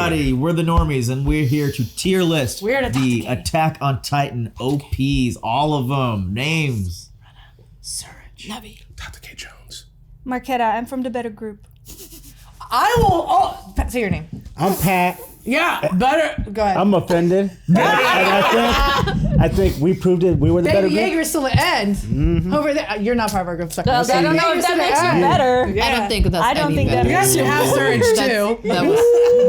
everybody. We're the Normies, and we're here to tier list the Attack on Titan OPs. All of them. Names. Surge. Navi. Dr. K. Jones. Marquetta, I'm from the better group. I will. Say your name. I'm Pat. Yeah, better. Go ahead. I'm offended. And I think we proved it. We were the better Baby group. Jaeger's still the end. Over there. You're not part of our group. I don't know if that makes it better. Yeah. I don't think that's I don't think that You guys should have Surge too. That was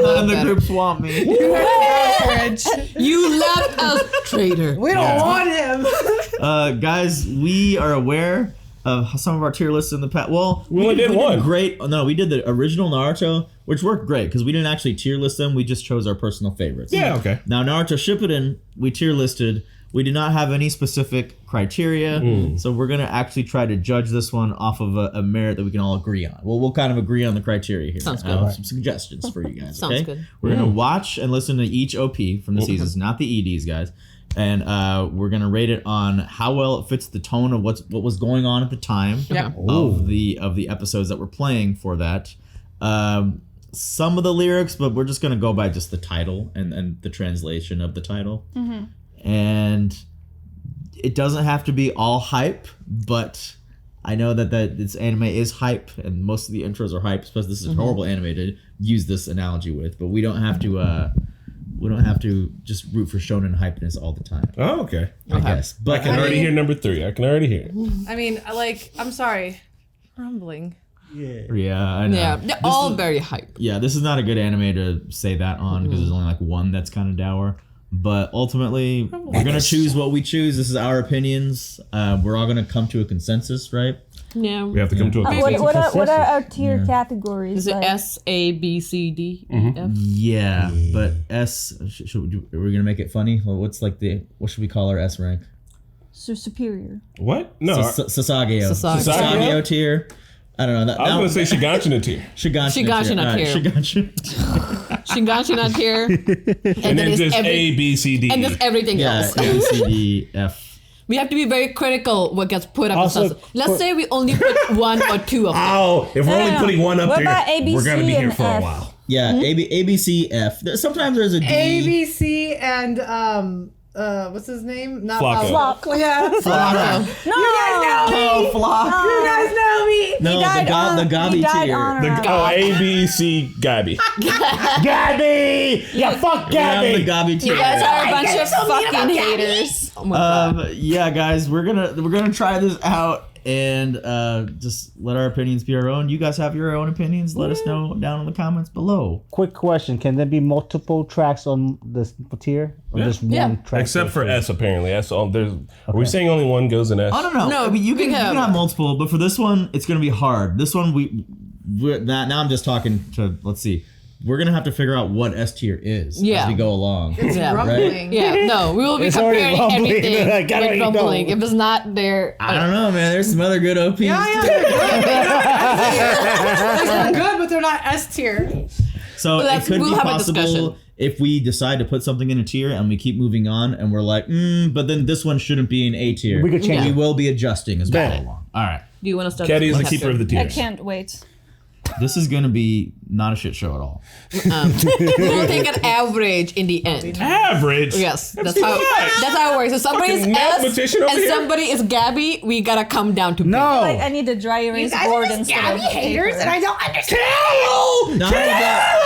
None of the groups want me. Surge. you left us, traitor. We don't want him. Guys, we are aware of some of our tier lists in the past. Well, We only did one. Great. No, we did the original Naruto, which worked great because we didn't actually tier list them. We just chose our personal favorites. Yeah, okay. Now, Naruto Shippuden, we tier listed. We did not have any specific criteria, so we're going to actually try to judge this one off of a merit that we can all agree on. Well, we'll kind of agree on the criteria here. Sounds I have good. some suggestions for you guys. Sounds Okay? good. We're going to watch and listen to each OP from the seasons, not the EDs, guys. And we're gonna rate it on how well it fits the tone of what was going on at the time of the episodes that we're playing for that. Some of the lyrics, but we're just gonna go by just the title and the translation of the title. And it doesn't have to be all hype, but I know that this anime is hype, and most of the intros are hype. Especially this is a horrible anime to use this analogy with, but we don't have to. We don't have to just root for shonen hypeness all the time. Oh, okay. I guess. But I can already hear number 3. I can already hear it. I mean, I'm sorry. Rumbling. Yeah, I know. Yeah, they're all very hype. Yeah, this is not a good anime to say that on because there's only like one that's kind of dour. But ultimately, we're going to choose what we choose. This is our opinions. We're all going to come to a consensus, right? Yeah. We have to come to a consensus. What are our tier categories? Is it like? S, A, B, C, D, F? Yeah, but S, are we going to make it funny? Well, what should we call our S rank? So superior. What? No. Sasageo. Sasageo. Sasageo tier. I don't know. I was going to say Shiganshina tier. Shiganshina tier. Shiganshina tier. And then just A, B, C, D. And there's everything Yeah, else. A, B, C, D, F. We have to be very critical what gets put up. Also, Let's say we only put 1 or 2 of them. Oh, if we're only putting one up What there, about A, B, we're going to C, be here and for a F? while. Yeah, A, B, C, F. Sometimes there's a D. A, B, C, and what's his name? Not Flocko. Flocko. Yeah. Flocko. No. You guys know me. Oh, Flock. You guys know me. No, the Gabi tier. A, B, C, Gabi. Gabi! Yeah, fuck The Gabi! Gabi tier. You guys are a bunch of fucking haters. Oh my God. Yeah, guys, we're gonna try this out and just let our opinions be our own. You guys have your own opinions. Let us know down in the comments below. Quick question: can there be multiple tracks on this tier, or just one track? Except for S, apparently. S. Are we saying only one goes in S? I don't know. No, I mean, you can have- have multiple, but for this one, it's gonna be hard. This one, now I'm just talking to. Let's see. We're gonna have to figure out what S tier is as we go along. It's rumbling. Yeah, no, we will be It's already comparing rumbling. everything I gotta with know. rumbling. If it's not there, I don't know, man. There's some other good OPs. Yeah, they're good, but they're not S tier. So it could we'll be have a possible discussion. if we decide to put something in a tier and we keep moving on and we're like, but then this one shouldn't be an A tier. We could change We it. will be adjusting as we go Bet. along. All right. do you want to start? Caddy is the with keeper of the I tiers. can't wait. This is going to be not a shit show at all. We'll take an average in the end. Average? Yes, that's how it works. If somebody is Fucking S mathematician over and here. somebody is Gabby, we gotta come down to B. No. Like, I need a dry erase board instead of haters, paper. and I don't understand. Not only that,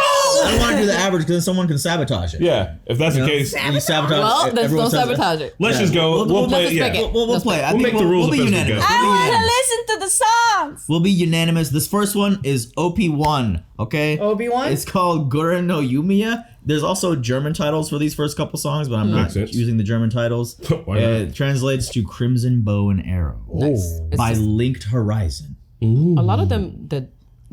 I don't want to do the average because someone can sabotage it. Yeah, if that's the case, You sabotage. Well, there's no everyone says it. sabotage it. let's just go. We'll play let's it. just pick Yeah. it. We'll play. I We'll think make the rules we'll be up as we unanimous. go. I We'll be want to unanimous. listen to the songs. We'll be unanimous. This first one is OP1, okay? OP1? It's called Gurren no Yumiya. There's also German titles for these first couple songs, but I'm not Makes sense. using the German titles. Why not? It translates to Crimson Bow and Arrow by Linked Horizon. A lot of them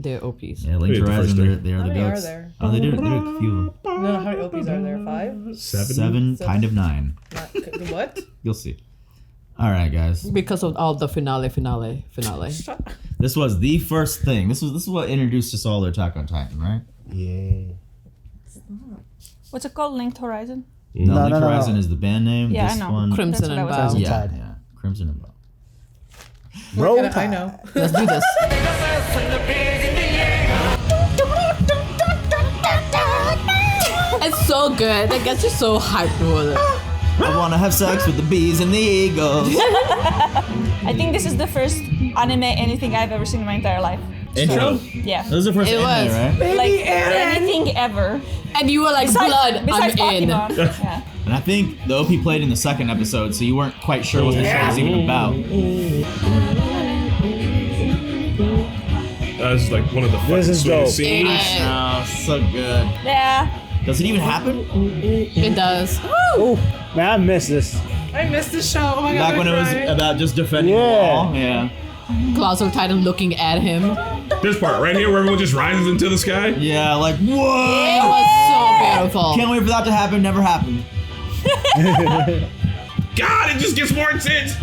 they're OPs. Yeah, Linked Wait, the first Horizon, three. they are the many are goats. there? Oh, they do a few. No, how many OPs are there? 5? 7, kind of 9. What? You'll see. All right, guys. Because of all the finale. This was the first thing. This is what introduced us all to Attack on Titan, right? Yeah. What's it called? Linked Horizon? No, No, Linked no, no. Horizon is the band name. Yeah, this I know. one, Crimson That's and what I was Bow. yeah, Tide. yeah, Crimson and Bow. Roll I Tide. know. Let's do this. so good. That gets you so hyped for it. I want to have sex with the bees and the eagles. I think this is the first anime anything I've ever seen in my entire life. Intro? Yeah. That was the first It anime, was. right? Baby Like Aaron. anything ever. And you were like, blood, Besides I'm in. Pokemon. Yeah. And I think the OP played in the second episode, so you weren't quite sure what the show was even about. That's like one of the This is fucking dope. scenes. Oh, so good. Yeah. Does it even happen? It does. Oh, man, I miss this. I missed the show. Oh my god. Back when it was about just defending the Yeah. wall? Yeah. Colossal Titan looking at him. This part right here where everyone just rises into the sky. Yeah, like, It whoa! was so beautiful. Can't wait for that to happen. Never happened. God, it just gets more intense.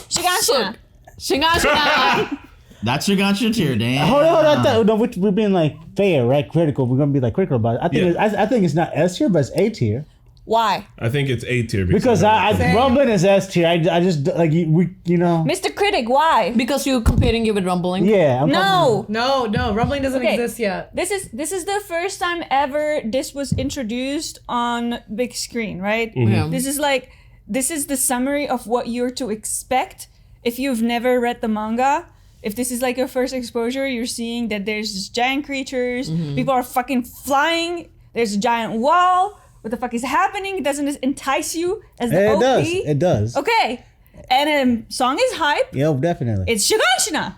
Shiganshina. Shingashina. That's your gotcha tier, Dan. Hold on. I thought no, we're being like fair, right? Critical. We're gonna be like critical about it. I think I think it's not S tier, but it's A tier. Why? I think it's A tier Because Rumbling is S tier. I just like you know. Mr. Critic, why? Because you're comparing it with Rumbling. Yeah. No. No, Rumbling doesn't Okay. exist yet. This is the first time ever this was introduced on big screen, right? Yeah. This is the summary of what you're to expect if you've never read the manga. If this is like your first exposure, you're seeing that there's just giant creatures, people are fucking flying, there's a giant wall. What the fuck is happening? Doesn't this entice you as the It OP? does. It does. Okay. And song is hype. Yeah, definitely. It's Shiganshina.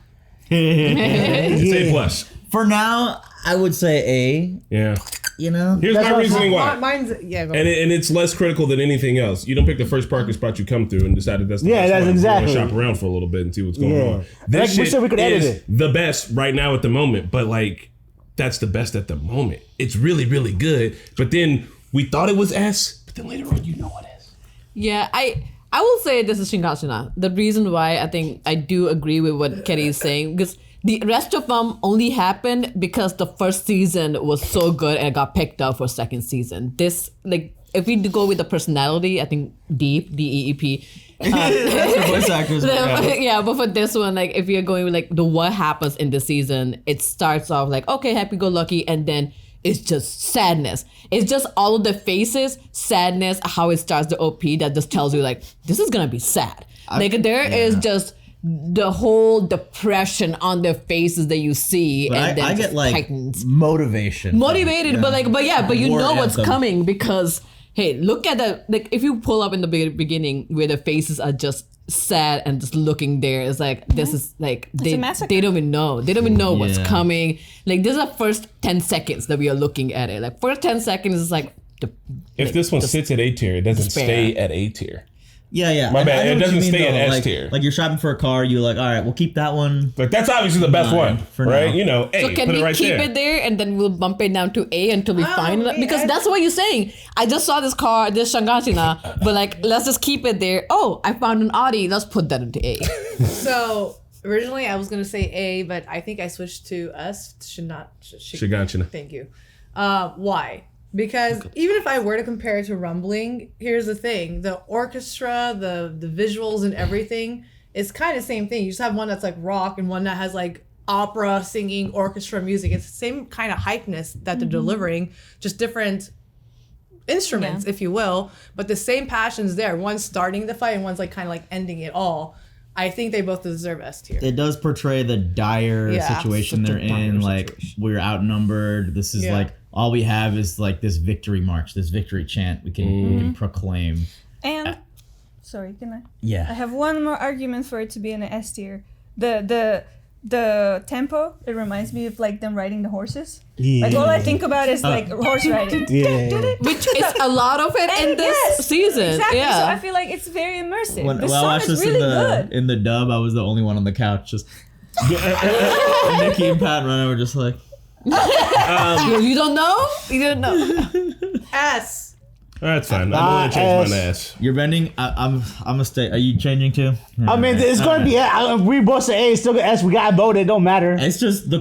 It's A plus. For now, I would say A. Yeah. You know? Here's That's my what- reasoning why. Mine's yeah. Go And it's less critical than anything else. You don't pick the first parking spot you come through and decided that's the Yeah, best that's one. exactly. We're gonna shop around for a little bit and see what's going Yeah. on. This Like, we shit said we could edit is it. the best right now at the moment, but like that's the best at the moment. It's really, really good. But then we thought it was S, but then later on you know what S. Yeah, I will say this is Shingashina. The reason why I think I do agree with what Kenny is saying, because the rest of them only happened because the first season was so good and it got picked up for second season. This, like, if we go with the personality, I think Deep, D-E-E-P. That's your voice actors. Yeah, but for this one, like, if you're going with like the what happens in the season, it starts off like, okay, happy-go-lucky, and then it's just sadness. It's just all of the faces, sadness, how it starts the OP that just tells you like, this is gonna be sad. There is just the whole depression on their faces that you see, But and then I just get like tightens. motivation. Motivated, but you War know what's anthem. coming because, hey, look at the, like, if you pull up in the beginning where the faces are just sad and just looking there, it's like, this is like, a massacre. they don't even know. They don't even know what's Yeah. coming. Like, this is the first 10 seconds that we are looking at it. Like, first 10 seconds is like, If this one sits at A tier, it doesn't despair. stay at A tier. Yeah. My bad. I know It what you doesn't mean, stay at though. S tier. Like you're shopping for a car, you're like, all right, we'll keep that one. Like that's obviously the best one, For right? now. You know, A, so can put we it right keep there. it there and then we'll bump it down to A until we find it? Because yeah. that's what you're saying. I just saw this car, this Shangachina, but like, let's just keep it there. Oh, I found an Audi. Let's put that into A. So originally I was gonna say A, but I think I switched to us. Should not. Shiganshina. Thank you. Why? Because even if I were to compare it to Rumbling, here's the thing: the orchestra, the visuals, and everything is kind of the same thing. You just have one that's like rock and one that has like opera, singing, orchestra music. It's the same kind of hypeness that they're delivering, just different instruments, if you will, but the same passion's there. One's starting the fight and one's like kind of like ending it all. I think they both deserve S tier. It does portray the dire Yeah, situation such a they're dire in. Like situation. we're outnumbered. This is Yeah. like all we have is like this victory march, this victory chant we can proclaim. And sorry, can I? Yeah. I have one more argument for it to be in an S tier. The tempo, it reminds me of like them riding the horses. Yeah. Like all I think about is like horse riding. Yeah. Which is a lot of it in this Yes, season. Exactly. Yeah. So I feel like it's very immersive. When the I song watched is this really in good. the dub, I was the only one on the couch. Just Nikki and Pat and Ryan were just like, You don't know? You didn't know. S. That's fine. I'm gonna change my ass. "You're bending." I'm gonna stay. Are you changing too? I mean, it's gonna be. We both say A. It's still gonna S. We got voted. It don't matter. It's just the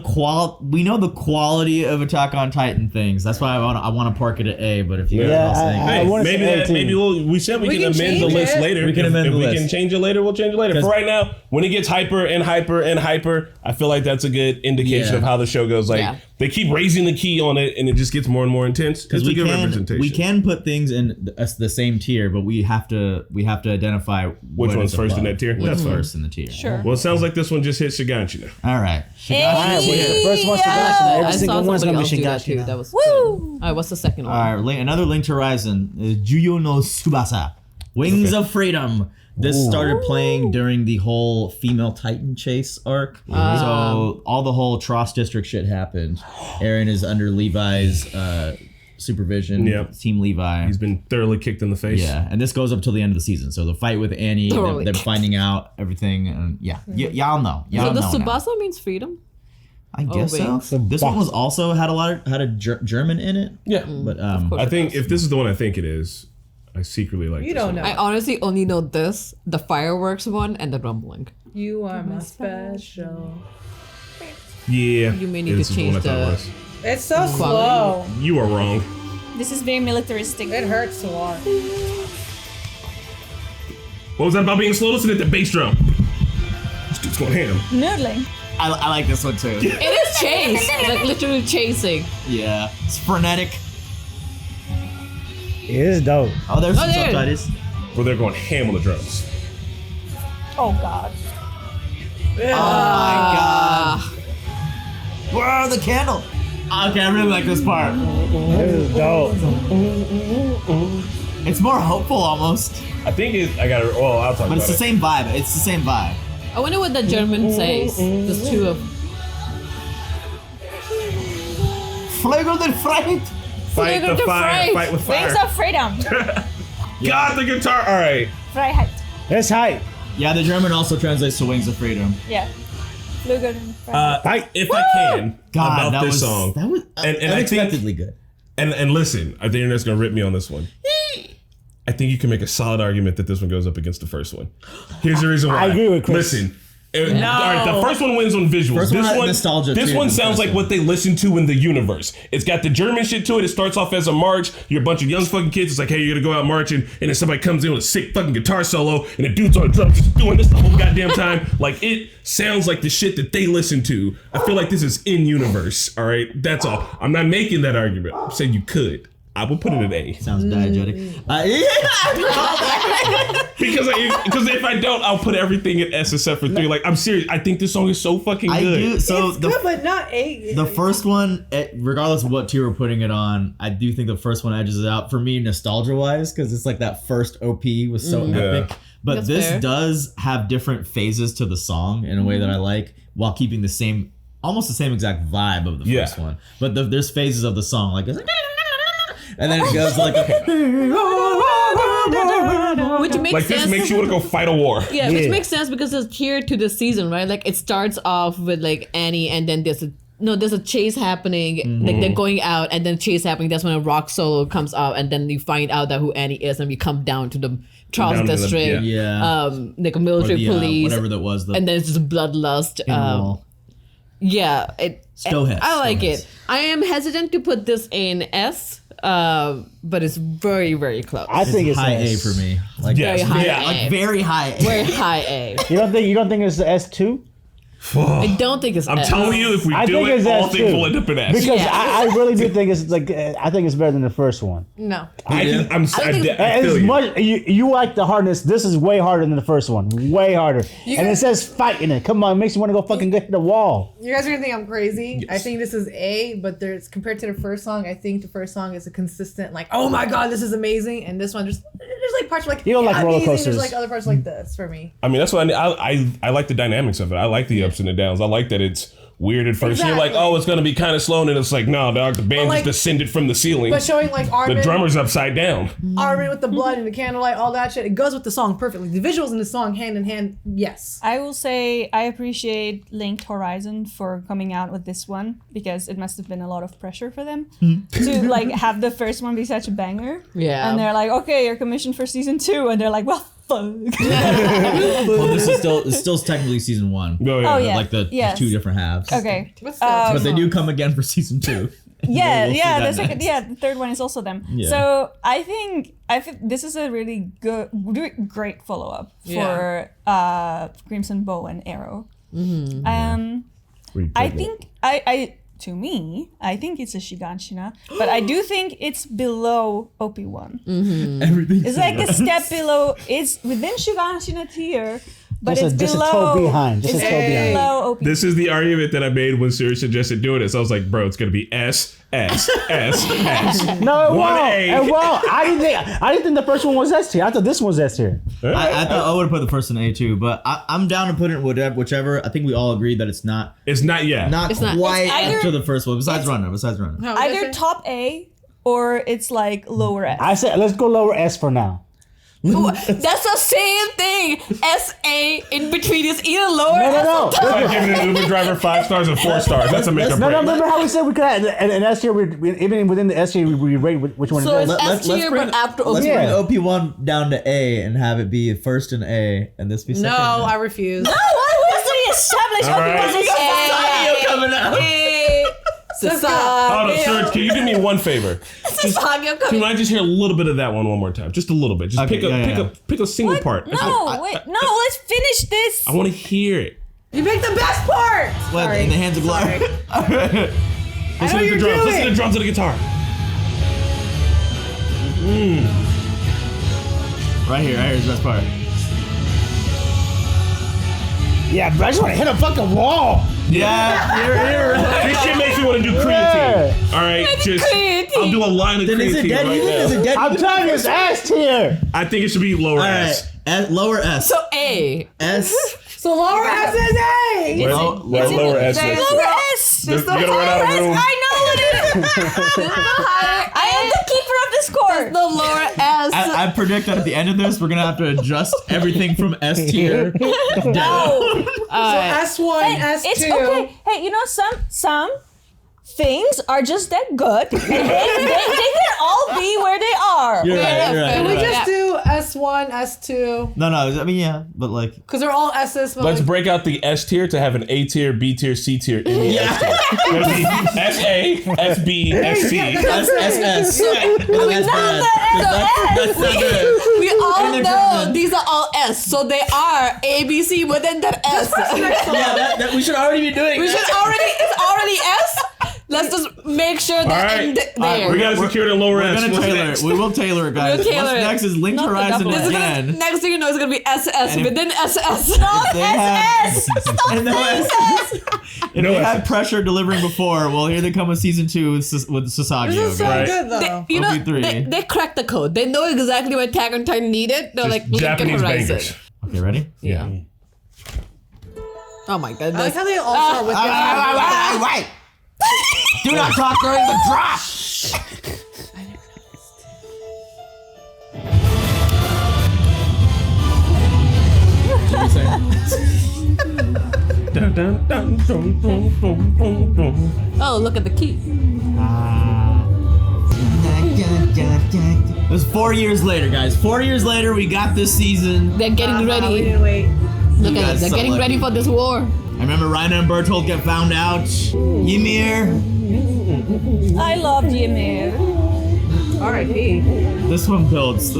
We know the quality of Attack on Titan things. That's why I want to park it at A. But if you guys Yeah, all saying, I Hey, wanna maybe say that. 18. Maybe we said we We can can amend the change list it. later. We can amend if the we list. can change it later, we'll change it later. For right now, when it gets hyper and hyper and hyper, I feel like that's a good indication of how the show goes. Like they keep raising the key on it, and it just gets more and more intense. It's a good representation. We can put things in the same tier, but we have to identify which one's first in that tier. That's first in the tier. Sure. Well, it sounds like this one just hit Shiganshi now. All right. First one, every I single saw one's somebody gonna else be do that too. Shiganshi. That was Woo! good. All right, what's the second one? All right, another Link to Horizon is Juyo no Tsubasa, Wings of Freedom. This started playing during the whole female Titan chase arc. So all the whole Tross District shit happened. Eren is under Levi's supervision. Yep. Team Levi. He's been thoroughly kicked in the face. Yeah, and this goes up till the end of the season. So the fight with Annie, them finding out everything, and y'all know. So the know Tsubasa now. means freedom? I guess wait. so. This one was also had a German in it. Yeah. But I think if this is the one I think it is, I secretly like You this don't one. know. I honestly only know this, the fireworks one, and the rumbling. You are my special. Yeah. You may need this to is the one change I thought it the- was. It's so slow. Quality. You are wrong. This is very militaristic. It hurts to watch. What was that about being slow? Listen to the bass drum. This dude's going ham. Noodling. I like this one too. It is chase, like literally chasing. Yeah, it's frenetic. It is dope. Oh, there's some there. subtitles. Where they're going ham on the drums. Oh God. Where are the candle? Okay, I really like this part. It is dope. It's more hopeful almost, I think I got it. Well, I'll talk but about it's the it. same vibe. It's the same vibe. I wonder what the German says. There's two of Flagel den Freit. Fight the Flicker to fire. fight. Fight with Wings fire. of freedom. God, the guitar. All right. Freiheit. That's hype. Yeah, the German also translates to Wings of Freedom. Yeah. Flügel und Freiheit. If I can, God, about this song. That was And I think- unexpectedly good. And listen, I think the internet's gonna rip me on this one. I think you can make a solid argument that this one goes up against the first one. Here's the reason why. I agree with Chris. Listen. All right, the first one wins on visuals. First one had nostalgia This too, one the sounds first like one. what they listen to in the universe. It's got the German shit to it. It starts off as a march. You're a bunch of young fucking kids. It's like, hey, you're gonna go out marching, and then somebody comes in with a sick fucking guitar solo, and the dude's on the drums just doing this the whole goddamn time. Like, it sounds like the shit that they listen to. I feel like this is in universe. All right, that's all. I'm not making that argument. I'm saying you could. I would put it at A. Sounds diegetic. Because if I don't, I'll put everything at S except for 3. Like, I'm serious. I think this song is so fucking good. I do. So It's good, but not eight. the first one, regardless of what tier we're putting it on, I do think the first one edges it out for me nostalgia wise because it's like that first OP was so epic. But That's this fair. does have different phases to the song in a way that I like while keeping the same, almost the same exact vibe of the first one. But there's phases of the song like it's like, and then it goes like which makes Like, sense. this makes you want to go fight a war. Yeah, which makes sense because it's tiered to the season, right? Like it starts off with like Annie, and then there's a chase happening. Like they're going out, and then chase happening. That's when a rock solo comes out, and then you find out that who Annie is, and we come down to the Charles Down to the- District, yeah. like a military police, whatever that was. The and then it's just bloodlust. wall. Yeah, Stowheads, I like stowheads. it. I am hesitant to put this in S, but it's very, very close. I think it's high S. A for me. Like Yes. Very high Yeah, A. like very high A. Very high A. You don't think it's S2? I don't think it's I'm S. telling you, if we I do think it, it's all S2. things will end up in S. Because Yeah. I really do think it's like I think it's better than the first one. No. I think it's- feel As you. much you like the hardness, this is way harder than the first one. Way harder. And it says fight in it. Come on, it makes you want to go fucking hit the wall. You guys are gonna think I'm crazy. Yes. I think this is A, but there's compared to the first song, I think the first song is a consistent like, oh my god, this is amazing, and this one just there's like parts like You don't like roller amazing, coasters. There's like other parts like this for me. I mean, that's what I like the dynamics of it. I like the ups and the downs. I like that it's weird at first. You're like, Exactly. oh, it's gonna be kind of slow, and then it's like, no, dog, the band like- just descended from the ceiling. But showing like The Armin, drummer's upside down. Armin with the blood and the candlelight, all that shit, it goes with the song perfectly. The visuals in the song hand in hand, yes. I will say I appreciate Linked Horizon for coming out with this one because it must have been a lot of pressure for them to like have the first one be such a banger. Yeah. And they're like, okay, you're commissioned for season 2, and they're like, well, fuck. Well, this is still technically season 1. Oh, yeah. Oh, yeah. Like the Yes. 2 different halves. Okay. But still, But they do come again for season 2. Yeah, We'll see yeah, that the second, next. yeah, the third one is also them. Yeah. So I think this is a really great follow up for Crimson Bow and Arrow. I think to me, I think it's a Shiganshina, but I do think it's below OP1. Everything. It's like a step below. It's within Shiganshina tier, but Just it's a below. toe behind. Just a It's toe behind. below OP. This is the argument that I made when Siri suggested doing it. So I was like, bro, it's gonna be S, S, S, S. No, it won't. 1A. It won't. I didn't think the first one was S tier. I thought this one was S tier. I thought I would have put the first in A too, but I'm down to put it in whichever. I think we all agree that it's not It's not yet. not It's not- quite It's either- after the first one. Besides Runner. No, Either listen. top A or it's like lower S. I said let's go lower S for now. That's the same thing. SA in between is either lower. No. It's like giving an Uber driver 5 stars or 4 stars. That's a make or No, break. remember how we said we could have an S tier? Even within the S tier, we rate which one So it is. it's S tier, but after Let's OP. bring OP1 down to A and have it be first in A, and this be second. No, I refuse. No, what was the established All right. OP1 is A? coming out. Hold on, Serge, can you do me one favor? Can I just hear a little bit of that one more time? Just a little bit. Just Okay, pick a single part. No, wait, no, let's finish this. I want to hear it. You picked the best part. What, in the hands of glory? Listen I know to the you're drums. Listen to doing. the drums of the guitar. Right here is the best part. Yeah, bro, I just want to hit a fucking wall. Yeah, you're right. This shit makes me want to do creatine. All right, just I'll do a line of Then is it creatine dead right even? Is now. it dead? I'm telling you, it's S tier. I think it should be lower All right, S. lower S. So A. S. So lower S is A. Lower S. Lower S. You're gonna run out of room. I know it is. I am the keeper of the score. The lower S. I predict that at the end of this, we're gonna have to adjust everything from S tier down. So S1, S2. It's okay. Hey, you know, some things are just that good. And they can all be where they are. You're right. Can we You're right. just do S1, S2? No, I mean, yeah, but like, Because they're all S's. But Let's like, break out the S tier to have an A tier, B tier, C tier in the S tier. It'll be SA, SB, SC. S. We all know these are all S, so they are A, B, C, but then that S. Yeah, that we should already be doing. It's already S. Let's just make sure that All right. end there. We gotta secure the lower We're S. gonna What's tailor next? it. We will tailor it, guys. We'll tailor What's it. next is Linked Not the Horizon double S. again. Next thing you know, it's gonna be SS And if- within SS. They have- S. Stop And no saying S. S. If they had pressure delivering before, well, here they come with season 2 with Sasagio. this is so Right. good though. You know, OP3. they cracked the code. They know exactly what Attack on Titan needed. They're like, Lincoln Japanese Horizon. bangers. Okay, ready? Yeah. Oh my goodness. I like how they all start with Wait. Do not talk during the drop. Dun, dun, dun, dun, dun, dun, dun, dun. Oh, look at the key. It was 4 years later, guys. 4 years later, we got this season. They're getting We ready. didn't wait. Look at guys it. They're so getting lucky. ready for this war. I remember Reiner and Bertolt get found out. Ymir. I love Ymir. R.I.P. This one builds to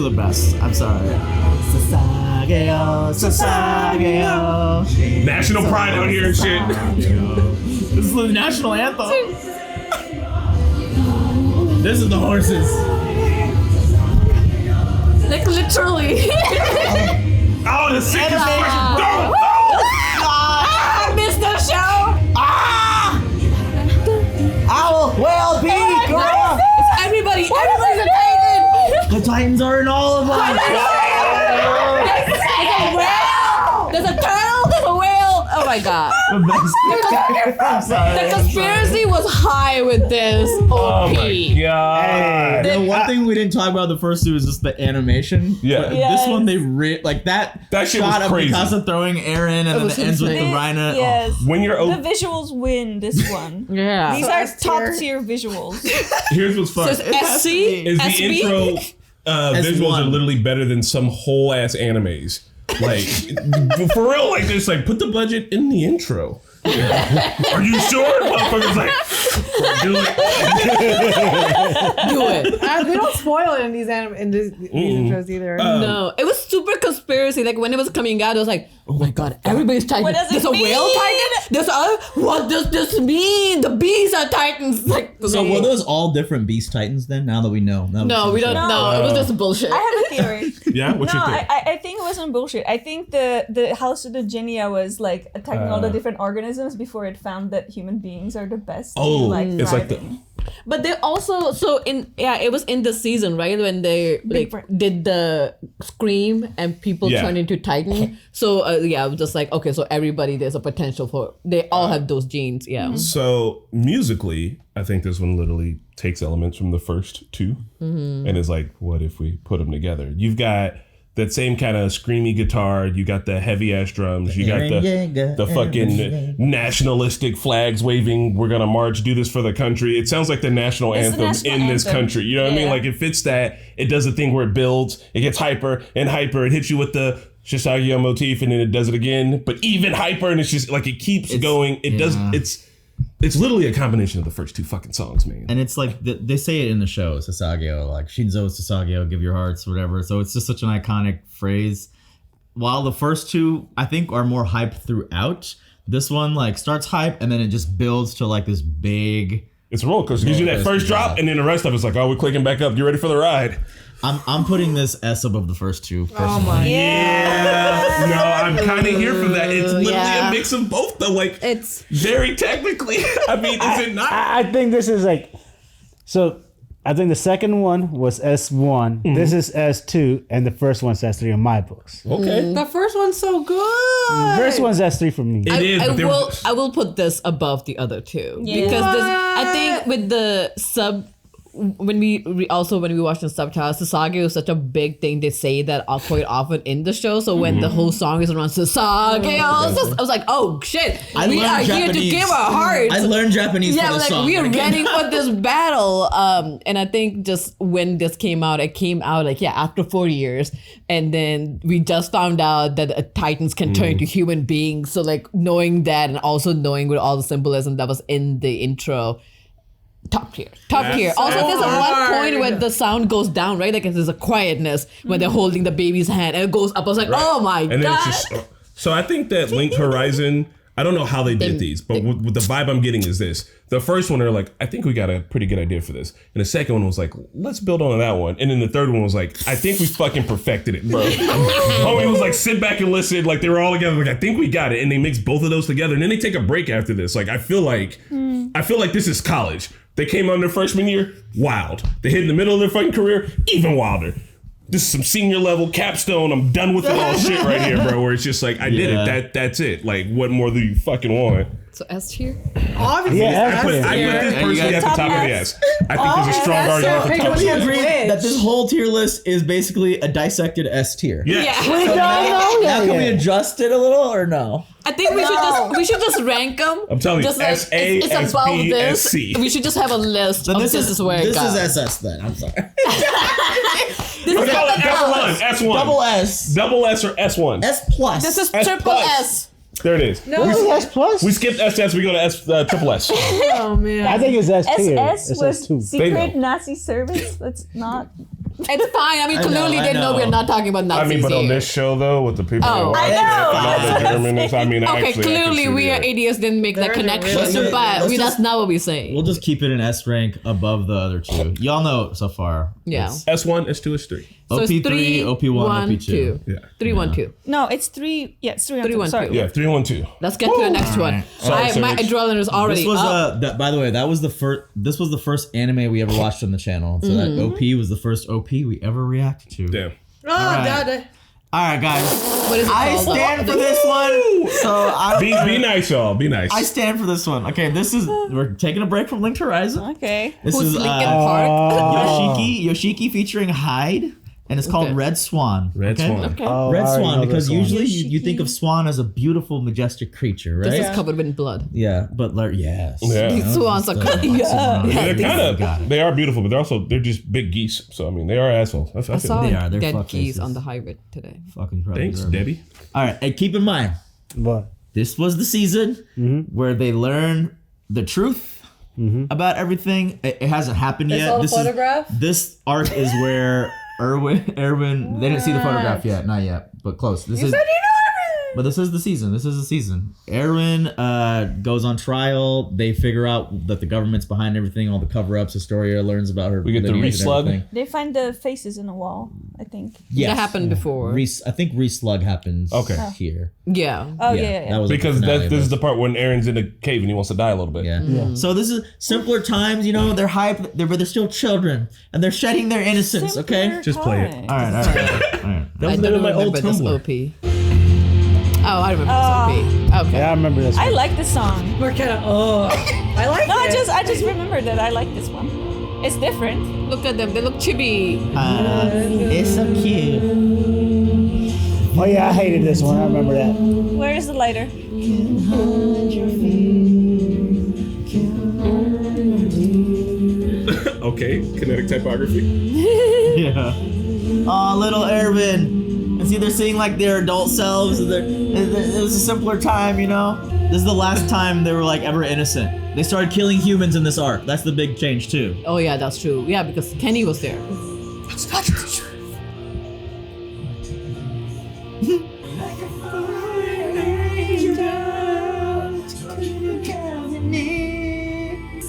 the best. I'm sorry. Sasageo. National pride out here and shit. This is the national anthem. This is the horses. Like literally. Oh, the sick is fucking dope. I missed the show. I will be girl. It's everybody. Everybody's a Titan. The Titans are in all of us. There's a whale. There's a turtle. There's a whale. Oh my god. The best. I'm sorry. The conspiracy was high with this OP. Oh my god. The one thing we didn't talk about the first two is just the animation. Yeah. But Yes. This one they like that. That shit shot was of crazy. Mikasa throwing Aaron and then was it ends with the insane. Reiner. Yes. When you're The visuals win this one. Yeah. These So are S top tier. tier visuals. here's what's fun. So it's SC? Is the SB? intro visuals are S1. literally better than some whole ass animes. Like, for real, like, just like put the budget in the intro. Are you sure? Motherfuckers like, do it. Do it. They don't spoil it in these intros either. No, it was super conspiracy. Like when it was coming out, it was like, oh my god, everybody's Titan. What does it There's a mean? whale Titan. There's a what does this mean? The bees are Titans. Like So were those all different Beast Titans then? Now that we know. no, we don't know. It was just bullshit. I have a theory. Yeah, what's No, your thing? I think it wasn't bullshit. I think the House of the Genia was like attacking all the different organisms before it found that human beings are the best. Oh, to, like, it's like thriving. But they also it was in the season, right, when they like Brain. did the scream and people Yeah. turned into Titan. So I was just like, okay, so everybody there's a potential for they all have those genes. Yeah. So musically, I think this one literally takes elements from the first two and is like, what if we put them together? You've got that same kind of screamy guitar. You got the heavy ass drums. You got the fucking nationalistic flags waving. We're gonna march, do this for the country. It sounds like the national It's the anthem national in this anthem. country. You know what I mean? Yeah. Like it fits that. It does the thing where it builds. It gets hyper and hyper. It hits you with the Shisagio motif and then it does it again, but even hyper, and it's just like it keeps going. It does. It's literally a combination of the first two fucking songs, man. And it's like they say it in the show, Sasageo, like Shinzo Sasageo, give your hearts, whatever. So it's just such an iconic phrase. While the first two, I think, are more hype throughout, this one like starts hype and then it just builds to like this big. It's a roller coaster. Gives you that first drop, and then the rest of it's like, oh, we're clicking back up. You ready for the ride? I'm putting this S above the first two. Oh my. Yeah. No, I'm kind of here for that. It's literally Yeah. a mix of both, though. Like, It's very technically. I mean, is it not? I think this is like, so I think the second one was S1. This is S2, and the first one's S3 in my books. Okay. The first one's so good. First one's S3 for me. It is, but there was- I will put this above the other two Yeah. because this I think with the sub when we watch the subtitles, Sasageo is such a big thing. They say that quite often in the show. So when the whole song is around Sasageo, I was like, oh shit, we are here to give our hearts. I learned Japanese for Yeah, this like song. we are ready for this battle. And I think just when this came out, it came out like after 4 years, and then we just found out that Titans can turn into human beings. So like knowing that and also knowing with all the symbolism that was in the intro. Top tier. Also, there's a one point where the sound goes down, right? Like there's a quietness when they're holding the baby's hand and it goes up. I was like, oh my And then god. it's just. So I think that Linked Horizon. I don't know how they did these, but what the vibe I'm getting is this. The first one, they're like, I think we got a pretty good idea for this. And the second one was like, let's build on that one. And then the third one was like, I think we fucking perfected it, bro. Homie was like, sit back and listen. Like they were all together. Like, I think we got it. And they mix both of those together. And then they take a break after this. Like, I feel like this is college. They came on their freshman year, wild. They hit in the middle of their fucking career, even wilder. This is some senior level capstone. I'm done with it all shit right here, bro. Where it's just like, I did it. That's it. Like, what more do you fucking want? So S tier. Obviously, Yeah, I put this personally at the top of the S. I think there's a strong argument for Hey, top what of do the you S. agree? that this whole tier list is basically a dissected S tier. Yes. Now can we adjust it a little or no? I think we should just rank them. I'm telling you, just like, S A, it's S above B, this. S C. We should just have a list of this is where it this goes. is SS then. I'm sorry. This Let's is call it S1. S1. Double S. Double S or S1. S plus. This is S triple plus. S. There it is. No. Is it S plus? We skipped SS. We go to S triple S. Oh man. I think it's S tier. SS It's was S2. secret Nazi service. That's not. It's fine. I mean, clearly they know we're not talking about Nazis I mean, but on here. this show though, with the people Oh. that I know. and all the Germans, I mean, Okay, actually, I can clearly see we that. are idiots didn't make that There is a connection, really- but Let's that's just- not what we're saying. We'll just keep it in S rank above the other two. Y'all know so far. Yeah. It's S1, S2, S3. So it's OP3, OP1, OP2. Yeah. 3, 1, 2. No, it's 3. Yeah, it's 3 on 3, 2. 1, Sorry. 2. Yeah, 3, 1, 2. Let's get to the next one. Sorry, My Serge. adrenaline is already This was up. by the way, that was the first. This was the first anime we ever watched on the channel. So that OP was the first OP we ever reacted to. Damn. Oh god. All right, guys. What is it I called? stand for this one. So Be nice, y'all. Be nice. I stand for this one. Okay, this is we're taking a break from Linked Horizon. Okay. This Who's is Linkin Park? Yoshiki featuring Hyde and it's called Okay. Red Swan. Red okay? Swan. Okay. Oh, Red I already Swan, know because this one. usually you think of swan as a beautiful, majestic creature, right? This is covered in blood. Yeah, but yes. Yeah. These swans are They are beautiful, but they're just big geese. So I mean, they are assholes. I I feel saw it. They're dead fuck geese faces. on the highway today. Fucking probably Thanks, deserve it. Debbie. All right, and keep in mind, But this was the season where they learn the truth about everything. It hasn't happened They yet. saw the photograph? This arc is where Erwin, they didn't see the photograph yet, not yet, but close. This is. But this is the season. This is the season. Erwin goes on trial. They figure out that the government's behind everything, all the cover-ups. Astoria learns about her. We get the lineage and reslug. everything. They find the faces in the wall, I think. Yes. That happened before. I think reslug happens here. Yeah. Oh, yeah. That was Because the finale this is of the part when Aaron's in a cave and he wants to die a little bit. Yeah. So this is simpler times, they're hype, but they're still children and they're shedding their innocence, okay? Just play it. All right. That I was don't my old remember this Tumblr. OP. Oh, I remember this OP. Okay. yeah, I remember this. I like the song. We're kind of, I like No, it. I just remember that I like this one. It's different. Look at them. They look chibi. It's so cute. Oh yeah, I hated this one. I remember that. Where is the lighter? Okay, kinetic typography. Yeah. Aw, little Erwin. And see, they're seeing like their adult selves. It was a simpler time, This is the last time they were like ever innocent. They started killing humans in this arc. That's the big change too. Oh yeah, that's true. Yeah, because Kenny was there. That's not true.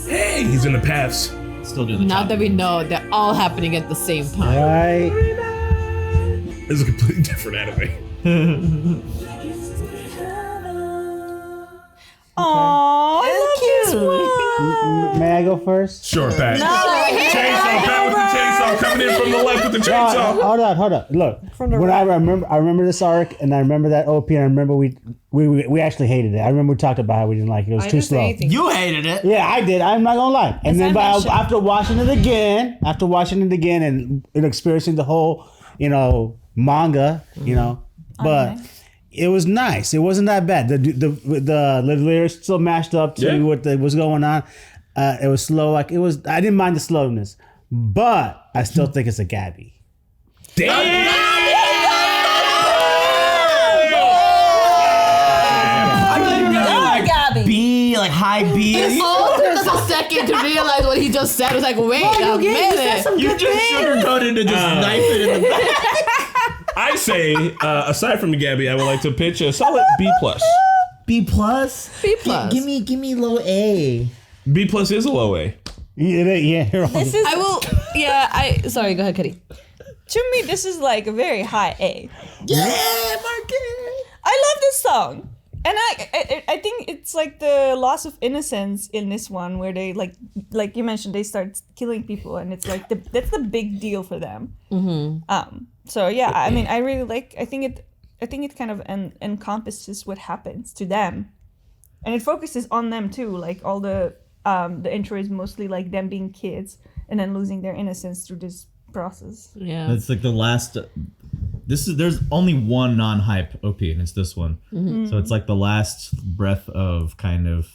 Hey, he's in the paths. Still doing the Now job. that we know they're all happening at the same time. Right. This is a completely different anime. Aww, I love this one. May I go first? Sure, Pat. Chainsaw, Pat with the chainsaw coming in from the left with the chainsaw. Hold up. Look, when I remember this arc, and I remember that OP, and I remember we actually hated it. I remember we talked about how we didn't like it. It was too slow. You hated it. Yeah, I did. I'm not gonna lie. And then after watching it again, and experiencing the whole, manga, but it was nice. It wasn't that bad. The lyrics still matched up to what was going on. It was slow. I didn't mind the slowness, but I still think it's a Gabby. Damn! B, like high B. It all took us a second to realize what he just said. It was like, wait a minute. You just sugarcoated to just knife it in the back. I say, aside from the Gabby, I would like to pitch a solid B+. B plus. B plus. Give me low A. B+ is a low A. Yeah, you're wrong. This is, I will. Yeah, sorry, go ahead, Kitty. to me, this is like a very high A. Yeah, Market. I love this song. And I think it's like the loss of innocence in this one, where they like you mentioned, they start killing people, and it's like that's the big deal for them. Mm-hmm. So yeah, I mean, I really like. I think it kind of encompasses what happens to them, and it focuses on them too. Like all the intro is mostly like them being kids and then losing their innocence through this process. Yeah. It's like the last. There's only one non-hype OP, and it's this one. Mm-hmm. So it's like the last breath of kind of,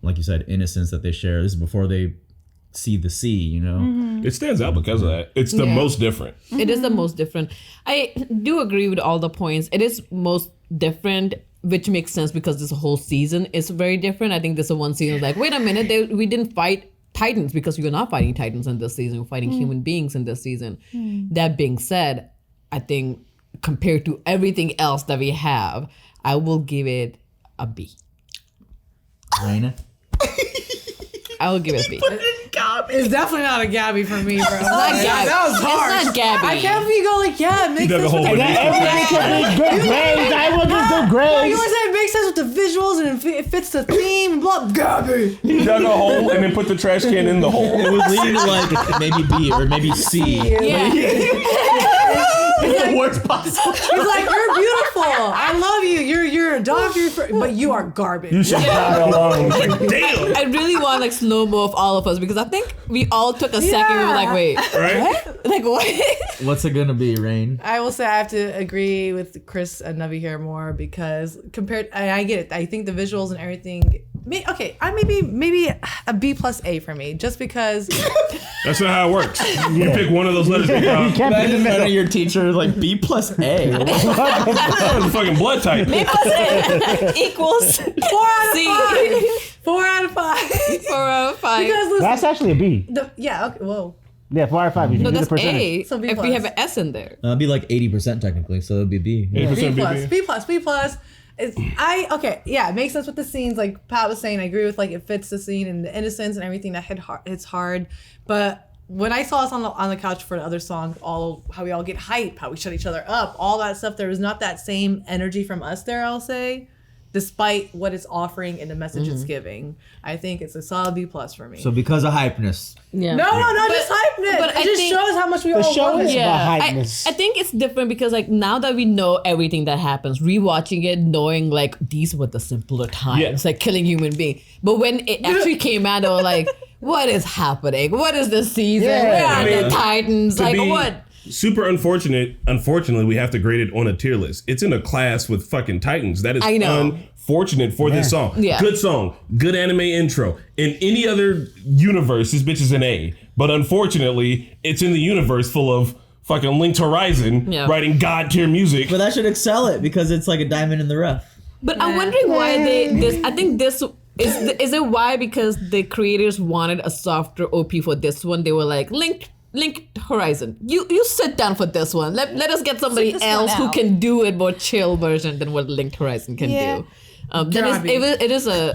like you said, innocence that they share. This is before they see the sea, Mm-hmm. It stands out because of that. It's the most different. It is the most different. I do agree with all the points. It is most different, which makes sense because this whole season is very different. I think this one season was like, wait a minute, we didn't fight Titans because we were not fighting Titans in this season. We're fighting human beings in this season. That being said, I think compared to everything else that we have, I will give it a B. Raina? I will give it a B. It's definitely not a Gabby for me, bro. It's not Gabby. That was harsh. It's not Gabby. I can't be go like, yeah, it makes dug a sense. hole With in the, it. Everything could be good grades. I will just do you grades. were saying it makes sense with the visuals and it fits the theme. Blah, Gabby. He dug a hole and then put the trash can in the hole. It was leading to like maybe B or maybe C. Yeah. the worst possible. He's like, you're beautiful. I love you. You're a doctor, but you are garbage. You should die alone. Like, damn. I really want like slow-mo of all of us because I think we all took a second. We were like, wait, Right? what? Like what? What's it gonna be, Rain? I will say I have to agree with Chris and Navi here more because I get it. I think the visuals and everything. I maybe a B plus A for me just because. That's not how it works. You pick one of those letters. You can't be in the Imagine middle. your teacher like B plus A. fucking blood type. B plus A equals 4 out of See? 5. 4 out of 5. 4 out of 5. Because listen, That's actually a B. yeah. Okay. Whoa. Yeah, 4 out of 5. If you No, do the that's percentage. A. So B if plus. we have an S in there. That'd be like 80% technically, so it'd be B. Yeah. 80% B plus. BB. B plus. B plus. It makes sense with the scenes. Like Pat was saying, I agree with like it fits the scene and the innocence and everything that hits hard. But when I saw us on the couch for the other songs, how we all get hype, how we shut each other up, all that stuff, there was not that same energy from us there. I'll say, despite what it's offering and the message it's giving, I think it's a solid B plus for me. So because of hypeness. Yeah. No, just hypeness. but I It just think- shows how much we all show love is it. Yeah, about I hypeness. think it's different because like now that we know everything that happens, rewatching it, knowing like these were the simpler times, Yeah. like killing human being. But when it actually came out, they were like, "What is happening? What is this season? Yeah. Where are I mean, the Titans? To Like be what?" Super unfortunately, we have to grade it on a tier list. It's in a class with fucking Titans. That is I know. unfortunate for this song. Yeah. Good song, good anime intro. In any other universe, this bitch is an A. But unfortunately, it's in the universe full of fucking Linked Horizon Yeah. writing god tier music. But that should excel it because it's like a diamond in the rough. But I'm wondering why I think this is it why because the creators wanted a softer OP for this one. They were like Linked Horizon. You sit down for this one. Let us get somebody Sit this else one who out. can do it more chill version than what Linked Horizon can Yeah. do. It is a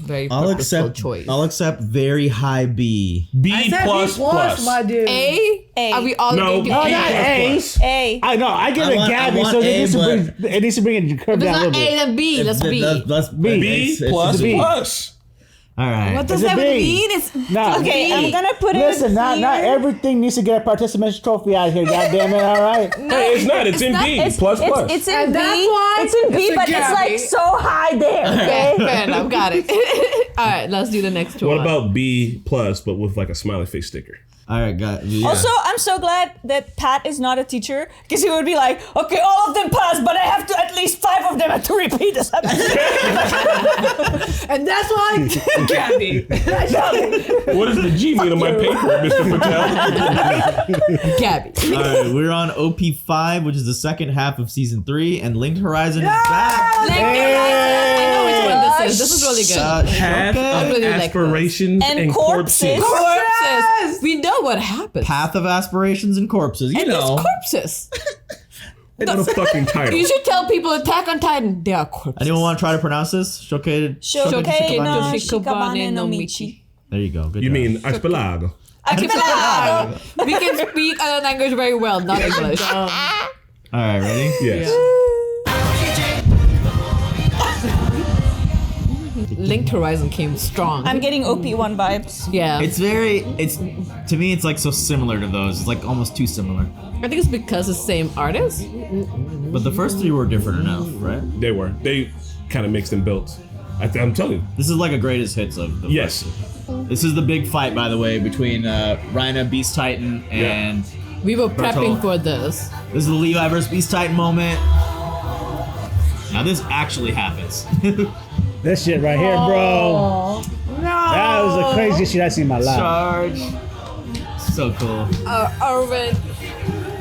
very purposeful choice. I'll accept very high B. B I said plus B plus, plus. my dude. A? A. Are we all No, going B to No, plus not A. plus. A. I know. I give I it want- Gabby, I want so A, it needs to bring it curve If it's down a not little A, bit. then B. Let's B. Let's B. B it's plus a B. plus. All right. What does It's a that B. mean? It's No. Okay, I'm gonna put it. Listen, not everything needs to get a participation trophy out here. God damn it! All right. Hey, it's not. It's in B. It's, Plus plus. It's in And B. that's why It's in B, it's a but it's Gabby. like so high there. Okay. fair enough. Got it. All right, let's do the next one. What about B plus, but with like a smiley face sticker? All right, guys. Yeah. Also, I'm so glad that Pat is not a teacher because he would be like, okay, all of them pass, but I have to at least 5 of them have to repeat this episode. And that's why Gabby. What does the G mean on my paper, Mr. Patel? Gabby? All right, we're on OP5, which is the second half of season 3, and Linked Horizon is back. I know which one this is. This is really good. Path okay. of really like this. aspirations And and corpses. corpses. Corpses. We know what happens. Path of Aspirations and Corpses. You and know. it's corpses. What a fucking title. You should tell people Attack on Titan, they are corpses. Anyone want to try to pronounce this? Shokei Shokei no Shikabane Shikabane no no Michi. Michi. There you go. Good You job. mean Archipelago? Archipelago. We can speak other language very well, not English. All right, ready? Yes. Linked Horizon came strong. I'm getting OP1 vibes. yeah. It's to me it's like so similar to those. It's like almost too similar. I think it's because it's the same artist. But the first 3 were different enough, right? They were. They kind of mixed and built. I'm telling you. This is like a greatest hits of the Yes. This is the big fight, by the way, between Rhina, Beast Titan, and We were prepping Bertolt. for this. this is the Levi versus Beast Titan moment. Now this actually happens. This shit right here, bro. No. That was the craziest shit I've seen in my life. Charge. So cool. Arvin.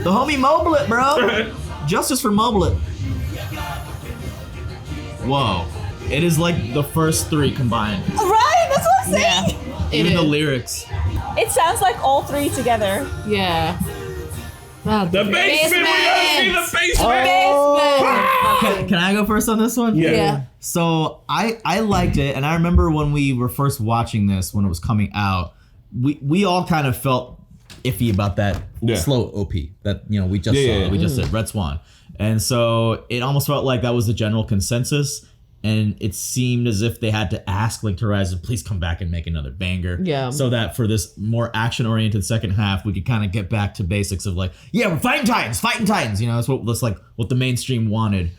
The homie Moblet, bro. Justice for Moblet. Whoa. It is like the first 3 combined. Right? That's what I'm saying. Even the is. lyrics. It sounds like all 3 together. Yeah. Wow, The basement. We gotta see the basement. Basement. Can I go first on this one? Yeah. So I liked it, and I remember when we were first watching this when it was coming out, we all kind of felt iffy about that slow OP that we just saw. Yeah. We just said Red Swan, and so it almost felt like that was the general consensus. and it seemed as if they had to ask Linked Horizon, please come back and make another banger. Yeah. So that for this more action-oriented second half, we could kind of get back to basics of like, yeah, we're fighting Titans. You know, that's like what the mainstream wanted.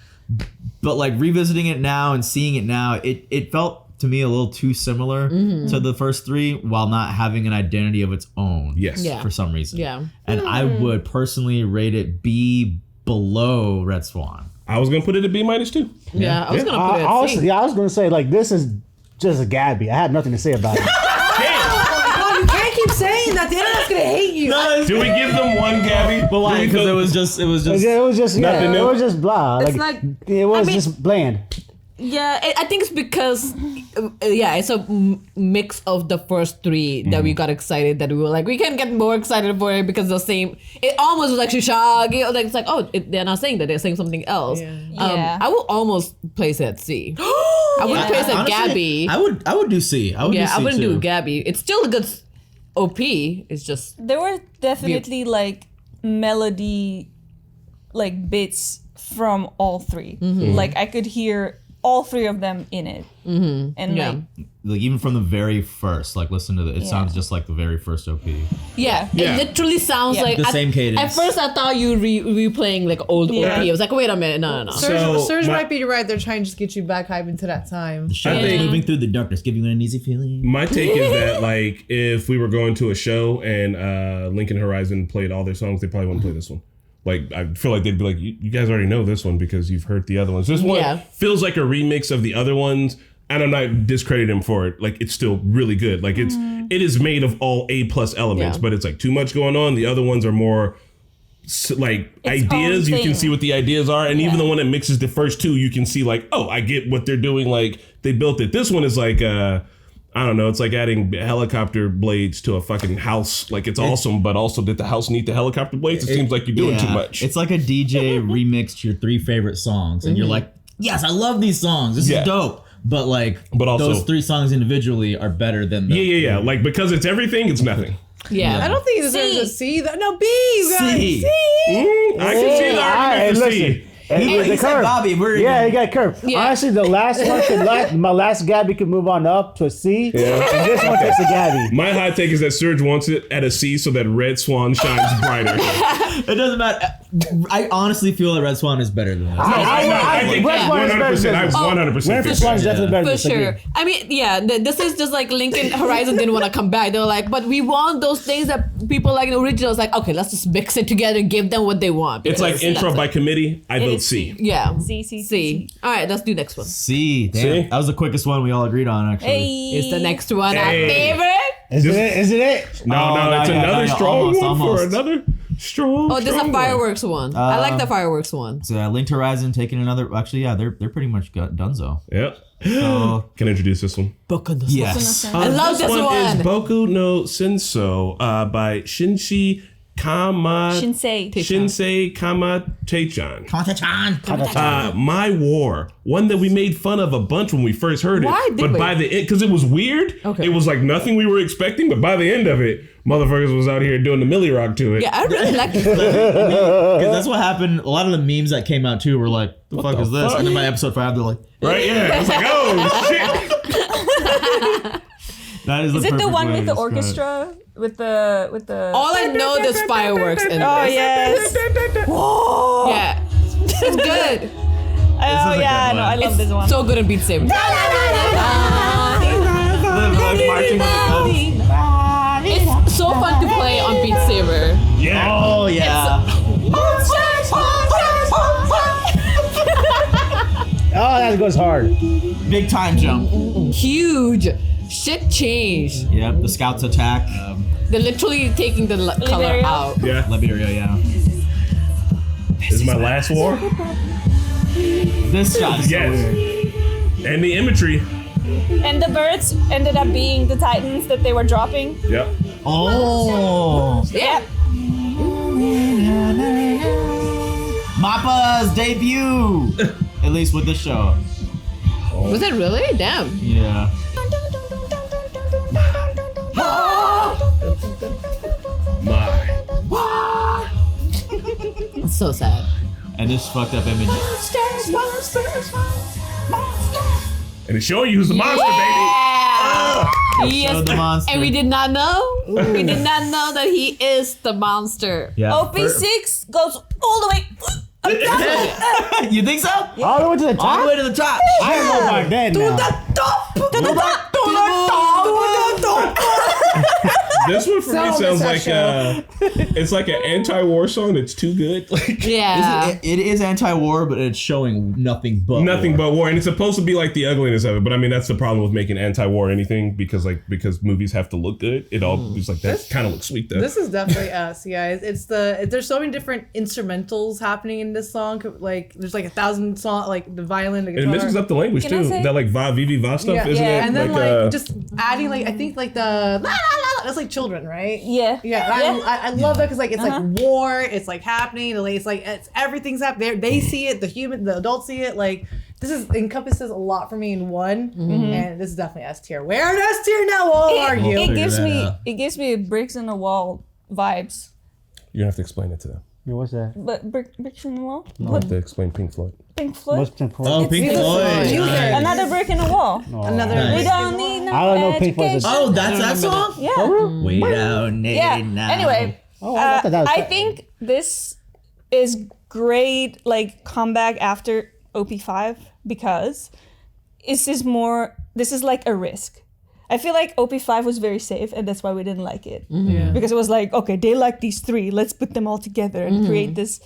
But like revisiting it now and seeing it now, it felt to me a little too similar to the first three while not having an identity of its own. Yes. Yeah. For some reason. Yeah. And I would personally rate it B below Red Swan. I was gonna put it at B- too. Yeah, I was gonna put it at C. I was gonna say like this is just a Gabby. I had nothing to say about it. Oh, you can't keep saying that. The internet's gonna hate you. Do we give them one, Gabby? But why? Because it was just It was just Nothing new? it was just blah. It's it was I mean- just bland. Yeah, I think it's because, it's a mix of the first three that we got excited, that we were like, we can get more excited for it because the same, it almost was like Shishag, like it's like, oh, they're not saying that, they're saying something else. Yeah. I will almost place it at C. I wouldn't place it at honestly, Gabby. I would do C. I would do C I wouldn't too. do Gabby. It's still a good OP, it's just, There were definitely like melody, like bits from all three. Like I could hear all three of them in it, and yeah. Like even from the very first, like listen to it sounds just like the very first OP. Yeah, Yeah. it literally sounds Yeah. like The same cadence. At first, I thought you replaying like old Yeah. OP. I was like, wait a minute, no. Surge my- might be right. They're trying to just get you back hype into that time. The shadows think- moving through the darkness, giving you an uneasy feeling. My take is that like if we were going to a show and Lincoln Horizon played all their songs, they probably wouldn't play this one. Like I feel like they'd be like, you guys already know this one because you've heard the other ones. This one Yeah. feels like a remix of the other ones, and I'm not discrediting him for it. Like it's still really good. Like it is made of all A+ elements, Yeah. but it's like too much going on. The other ones are more like Its ideas. own You can thing. see what the ideas are, and even the one that mixes the first two, you can see like, oh, I get what they're doing. Like they built it. This one is like I don't know. It's like adding helicopter blades to a fucking house. Like it's awesome, but also did the house need the helicopter blades? It seems like you're doing too much. It's like a DJ remixed your 3 favorite songs, and you're like, yes, I love these songs. This Yeah. is dope. But like, But also- those 3 songs individually are better than the Yeah. Like because it's everything, it's nothing. Yeah. I don't think it deserves a C. No, B. You guys. C. C. I can see the argument for C. He said Bobby, we're He got curved. Yeah. Honestly, the last one my last Gabby could move on up to a C. And this one takes a Gabby. My hot take is that Surge wants it at a C so that Red Swan shines brighter. It doesn't matter. I honestly feel that Red Swan is better than this. I think Red Swan is better 100%. than I this. 100% Red think Swan is so. definitely better than For this. sure. I mean, yeah, this is just like Lincoln Horizon didn't want to come back. They were like, but we want those things that people like in the original. It's like, okay, let's just mix it together and give them what they want. It's like because intro that's by it. committee. I It vote is C. Yeah. C. All right, let's do next one. C. Damn. See? That was the quickest one we all agreed on, actually. Hey. It's the next one. Our Hey. favorite. Is it it? No, Oh, it's no, another no, strong almost, one for almost. another strong. Oh, there's a strong fireworks one. I like the fireworks one. So Linked Horizon taking another. Actually, yeah, they're pretty much donezo. One. Yep. So Can I introduce this one? yes. I love this one. one. Is Boku no Senso by Shinsei Kama-te-chan. My War, one that we made fun of a bunch when we first heard it. Why did but we? by the end, because it was weird. Okay. It was like nothing we were expecting, but by the end of it, motherfuckers was out here doing the Millie Rock to it. Yeah, I really like this one. Because that's what happened. A lot of the memes that came out too were like, "The fuck the is this?" fuck? And then by episode 5, they're like, Right? Yeah. I was like, oh shit. "That is." Is the it the perfect one way with to the describe it. orchestra? With the All I know, there's fireworks in Oh it. yes. Yeah. It's good. Oh a good yeah, one. no, I love It's this one. so good in Beat Saber. Like marching with the guns. It's so fun to play on Beat Saber. Yeah. Oh yeah. Oh, that goes hard. Big time jump. Huge. Shit changed. Yep. The scouts attack. They're literally taking the color Liberia? out. Yeah. Liberia, yeah. This is my last war. This shot is so Yes. weird. And the imagery. And the birds ended up being the titans that they were dropping. Yep. Oh. Yeah. Mappa's debut. At least with this show. Was it really? Damn. Yeah. My. It's so sad. And this fucked up image. and it's showing you who's the monster, baby. Yes, Show the monster. and we did not know. We did not know that he is the monster. Yeah. OP6 goes all the way. You think so? All the way to the top. All the way to the top. I don't know about that now. This one for me Sound sounds like session. it's like an anti-war song that's too good. Like Yeah. It is anti-war, but it's showing nothing but nothing war. but war, and it's supposed to be like the ugliness of it. But I mean, that's the problem with making anti-war anything because movies have to look good. It all it's like that kind of looks sweet though. This is definitely us, guys. There's so many different instrumentals happening in this song. Like there's like 1,000 song, like the violin, the guitar. And it mixes up the language Can I too. say- That like va vivi va stuff, isn't it? And then like just adding like I think like the la, la, la, that's like children, right? Yeah. I love that because like it's like war, it's like happening, it's like everything's happening. They see it, the adults see it. Like this encompasses a lot for me in one, and this is definitely S tier. We're in S tier now. What are you? It gives me bricks in the wall vibes. you have to explain it to them. Yeah, what's that? But bricks in the wall? You have to explain Pink Floyd. Pink Floyd? What's Pink Floyd? Oh, Pink Floyd. Music. Nice. Another brick in the wall. Another. We don't need no I don't know Pink Floyd's. education. Oh, that's that song? Yeah. We don't need Yeah. now. Anyway, Oh, I thought that was I think this is great, like comeback after OP5 because this is like a risk. I feel like OP5 was very safe, and that's why we didn't like it because it was like, okay, they like these three, let's put them all together and create this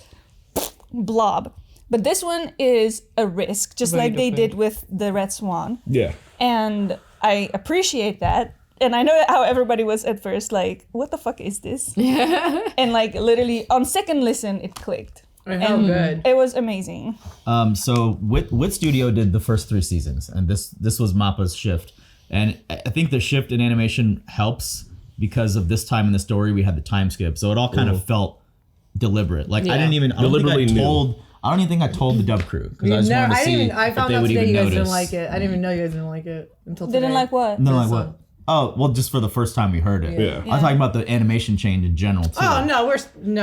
blob. But this one is a risk, just like they did with the Red Swan. Yeah. And I appreciate that. And I know how everybody was at first like, what the fuck is this? And like literally on second listen, it clicked. Oh, good. It was amazing. So Wit Studio did the first 3 seasons, and this was Mappa's shift. And I think the shift in animation helps because of this time in the story we had the time skip, so it all kind of felt deliberate. Like I don't even think I told the dub crew because I just wanted to see I if found they out would today even you guys notice. didn't like it. I didn't even know you guys didn't like it until today. Didn't like what? No, like what? Oh, well, just for the first time we heard it. Yeah. I'm talking about the animation change in general too. Oh no,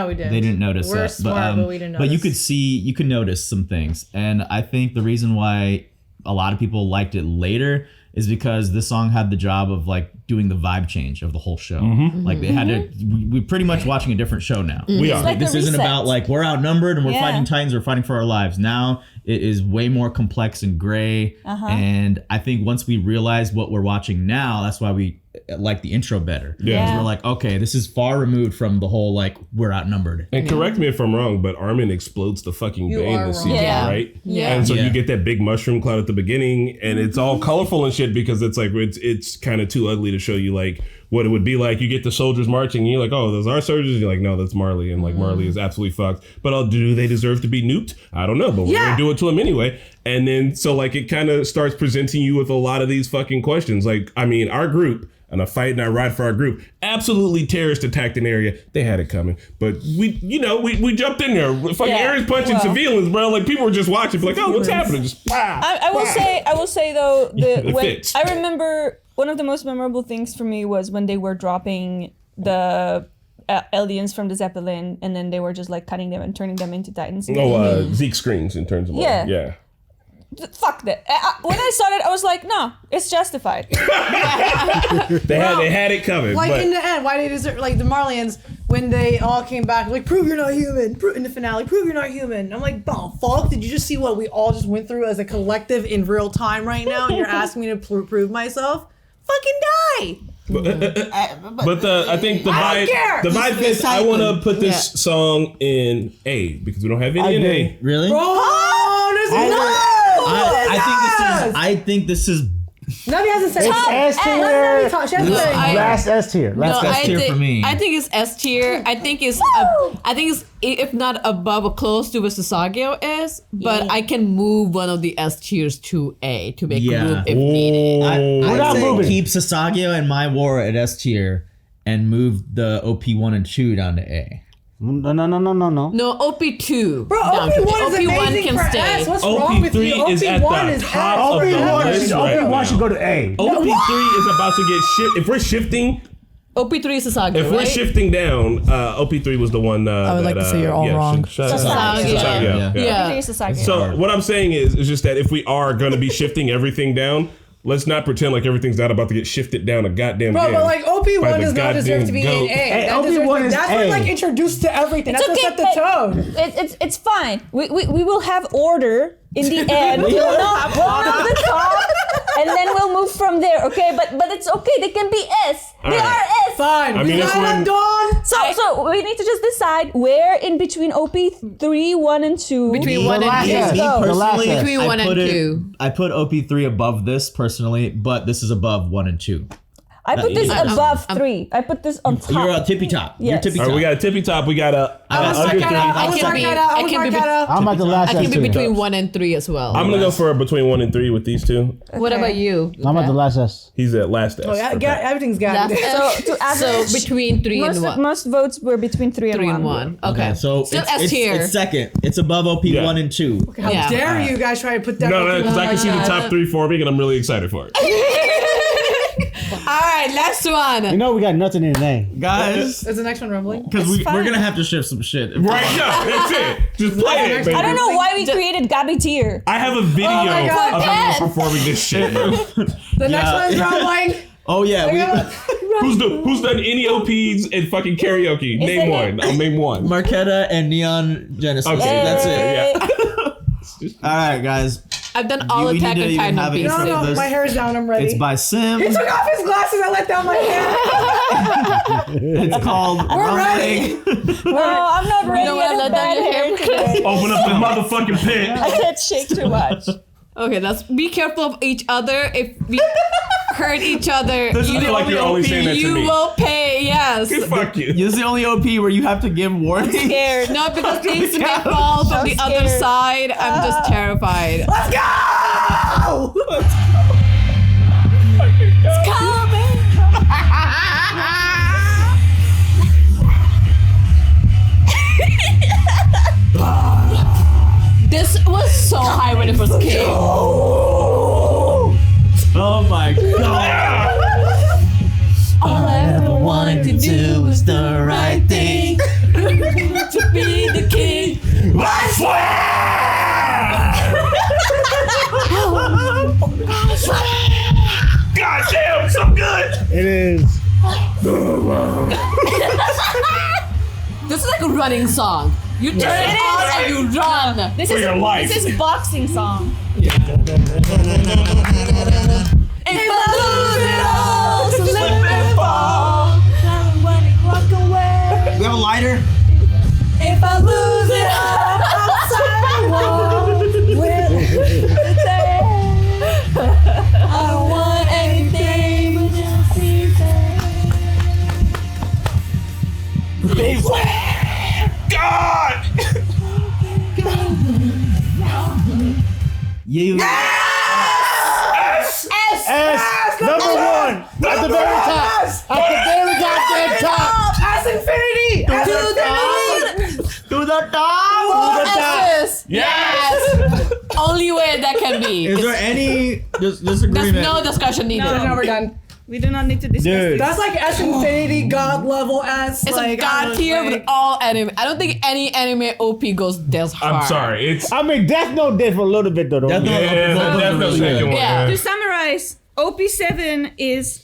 we didn't. They didn't notice We're that. smart, but we didn't notice. But you could notice some things. And I think the reason why a lot of people liked it later is because this song had the job of like doing the vibe change of the whole show. Like they had to, we're pretty much watching a different show now. We are. like This a isn't reset. about like we're outnumbered and we're Yeah. fighting titans, we're fighting for our lives. Now it is way more complex and gray. And I think once we realize what we're watching now, that's why we like the intro better. Yeah. Because we're like, okay, this is far removed from the whole like we're outnumbered. And correct me if I'm wrong, but Armin explodes the fucking You Bane are this wrong. season, Yeah. right? Yeah. And so Yeah. you get that big mushroom cloud at the beginning, and it's all colorful and shit because it's like it's kind of too ugly to show you like what it would be like. You get the soldiers marching, and you're like, oh, those are soldiers. You're like, no, that's Marley, and like Marley is absolutely fucked. But do they deserve to be nuked? I don't know, but we're gonna do it to them anyway. And then so like it kind of starts presenting you with a lot of these fucking questions. Like, I mean, our group. And a fight and I ride for our group. Absolutely terrorist attacked an area. They had it coming. But we jumped in there. Fucking Yeah. Ares punching civilians, bro. Like people were just watching. Like, oh, what's happening? Just wow. I will say though, It when fits. I remember one of the most memorable things for me was when they were dropping the aliens from the Zeppelin, and then they were just like cutting them and turning them into titans. Zeke screens in terms of Yeah. yeah. Fuck that. When I saw it, I was like, no, it's justified. They had it coming. Like but in the end, why they deserve like the Marlians when they all came back like prove you're not human. In the finale, prove you're not human. I'm like, oh fuck! Did you just see what we all just went through as a collective in real time right now? And you're asking me to prove myself? Fucking die! but I think the I don't care. vibe fits. I want to put this song in A because we don't have any in A. Really? Oh, there's I think this is Nobody hasn't said It's S tier. She hasn't said anything. Last S tier. Last No, S S tier for me. I think it's S tier. I think it's if not above or close to where Sasageo is, but I can move one of the S tiers to A to make room if needed. We're not I'd say moving. keep Sasageo and My War at S tier and move the OP1 and 2 down to A. No. No, OP2. Bro, down to OP1 is A. OP1 amazing can for stay. S. What's wrong with you? OP3 is at OP1 the is top of the OP1 list right should now. go to A. OP3 is about to get shit. If we're shifting OP3 is Sasagi, If we're right? shifting down, OP3 was the one. I would like to say you're all wrong. Sasagi. Yeah. OP3 is Sasagi. So what I'm saying is just that if we are going to be shifting everything down, let's not pretend like everything's not about to get shifted down a goddamn Bro, game. but like OP1 does not deserve to be goddamn in goat. A. Hey, That deserves OP1 to be- is That's A. what like introduced to everything. That's It's what okay. set the tone. It's fine. We will have order in the end. We'll know the top, and then we'll move from there. Okay, but it's okay. They can be S. They right. are S. Fine. I mean, we it's got when- Dawn. So we need to just decide where in between OP3, 1, and 2. Between 1 last and 2. S. Me The last personally, S. Between I 1 and put it- 2. I put OP3 above this personally, but this is above 1 and 2. I put this I'm- above 3. I put this on top. You're a tippy top. You're Yes. tippy All top. right, we got a tippy top. We got a I was under mark three. that out. I I was can mark be- that out. I I was can mark be- that out. I'm at the last I can be S between too. 1 and 3 as well. I'm gonna go for between 1 and 3 with these two. What about you? I'm at the last S. He's at last S. Oh, yeah, for Pat. everything's got it. So to average, So between 3 and 1. most votes were between 3 and 3 1. and 1. Okay. So Still it's, S tier. it's second. It's above OP1 Yeah. and 2. How Yeah. dare you guys try to put that? No, because I can see the God. top 3 forming, and I'm really excited for it. All right, last one. You know we got nothing in A. Guys, Is the next one rumbling? because It's we're fine. going to have to shift some shit. Right? No, that's it. Just play it, baby. I don't know why we created Gabi tier. I have a video my God, of Pat. everyone performing this shit. Bro. The next Yeah. one is rumbling. Oh, yeah. Who's done any OPs in fucking karaoke? Name one. I'll name one. Marquetta and Neon Genesis. Okay. That's it. Yeah. All right, guys. I've done all we Attack need to on even Titan have it. pieces. No, This- my hair's down. I'm ready. It's by Sim. He took off his glasses. I let down my hair. It's called We're ready. No, I'm not ready. know what? I I have let bad down your hair today. Open up the motherfucking pit. I can't shake too much. Okay, let's be careful of each other. If we hurt each other, This is you, like you're only saying that to you me. will pay. Yes. Fuck you. This is the only OP where you have to give warning. Scared. No, because things may fall from the other scared. side. I'm just terrified. Let's go. It's coming. This was so high when it first came. Oh my god. All I ever wanted to do was the right thing. To be the king. I swear! God damn, so good! It is. This is like a running song. You turn it on and you run. This For is your life. This is boxing song. If I lose it all, so slip and fall. Walk away. We have a lighter? If I lose it all, outside the wall. I don't want anything but just God! You. S! S. Number 1. At the very top. At the very goddamn top. As infinity. to the To the top. S's. Yes! Only way that can be. Is there any There's disagreement? no discussion needed. Now we're done. We do not need to discuss Dude. this. That's like S infinity god level S. It's like, a god tier like, with all anime. I don't think any anime OP goes this hard. I'm sorry, it's. I mean, Death Note did for a little bit though. Death Note- Yeah, that's the second one. Yeah. To summarize, OP7 is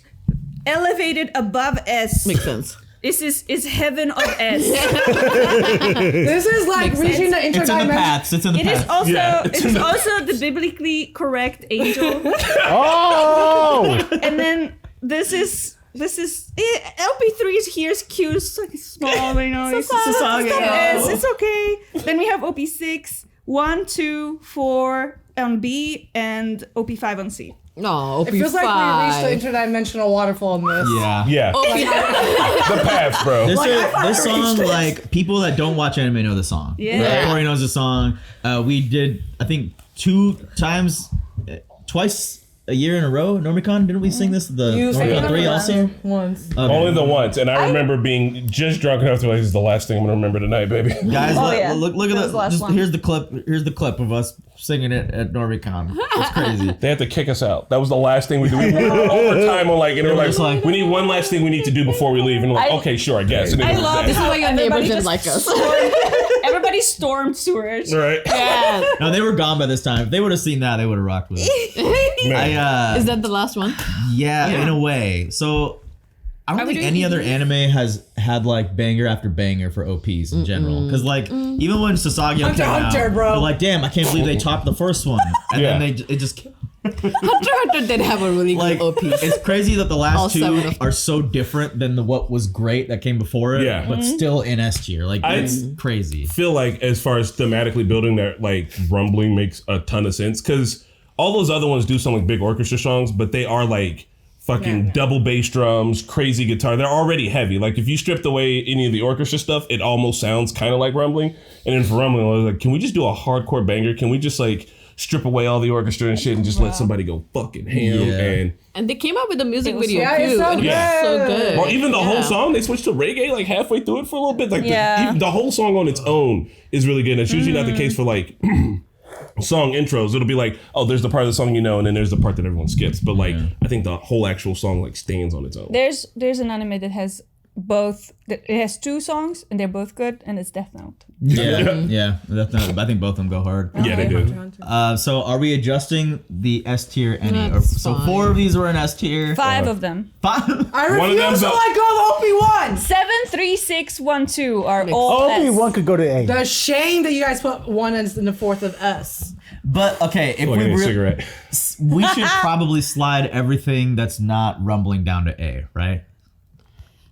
elevated above S. Makes sense. This is heaven of S. This is like reaching the It's in the interdimensional. paths. It's in the It is paths. also Yeah, it is also the biblically correct angel. Oh! And then this is LP3 is here's cute. It's like small, you know. It's Sasagi. it's okay. Then we have OP6, 1, 2, 4 on B, and OP5 on C. No, OP5. It feels like we reached the interdimensional waterfall in this. Yeah. Yeah, the path, bro. This, Like, I this finally song, reached it. like, people that don't watch anime know the song. Yeah. Corey knows the song. We did, I think, twice a year in a row? NormieCon? Didn't we sing this? The You sang NormieCon it 3 also? once. Okay. Only the once, and I remember being just drunk enough to like, this is the last thing I'm gonna remember tonight, baby. Guys, yeah. look That was at the last just one. here's the clip. Here's the clip of us singing it at NormieCon. It's crazy. They had to kick us out. That was the last thing we did. We were overtime on like, and they were just like, like- we need one last thing we need to do before we leave. And we're like, I- okay, sure, I guess. And then I it was love that. This is why your neighbors didn't just like us. Everybody stormed sewers. Right. Yeah. No, they were gone by this time. If they would have seen that, they would have rocked with it. Man. Is that the last one? Yeah, in a way. So I don't Are we think doing any other EDs? anime has had like banger after banger for OPs in general. Because like even when Sasageo Hunter, came out, Hunter, bro. they're like, damn, I can't believe they topped the first one, and Yeah. then it just Hunter x Hunter did have a really like good OP. it's crazy that the All last two 7 of them. are so different than the what was great that came before it, Yeah. but still in S tier. Like it's crazy. Feel like as far as thematically building that, like rumbling makes a ton of sense because all those other ones do sound like big orchestra songs, but they are like fucking double bass drums, crazy guitar. They're already heavy. Like if you stripped away any of the orchestra stuff, it almost sounds kind of like rumbling. And then for rumbling, I was like, can we just do a hardcore banger? Can we just like strip away all the orchestra and shit and just let somebody go fucking ham? Yeah. And they came out with a music was video Yeah, too. it's so and it was good. so good. Or even the whole Yeah. song, they switched to reggae like halfway through it for a little bit. Like Yeah. even the whole song on its own is really good. And it's usually not the case for like song intros. It'll be like, oh, there's the part of the song you know, and then there's the part that everyone skips. But like, I think the whole actual song like stands on its own. There's an anime that has both. It has 2 songs and they're both good, and it's Death Note. Yeah. I think both of them go hard. Yeah, they do. So are we adjusting the S tier any? That's So fine. 4 of these were in S tier. 5 of them. 5. I One of refuse them's to a- let go of OP1. 7, 3, 6, 1, 2 are all Only S. one could go to A. The shame that you guys put 1 in the 4th of us. But okay, if Like we a re- cigarette. we should probably slide everything that's not rumbling down to A, right?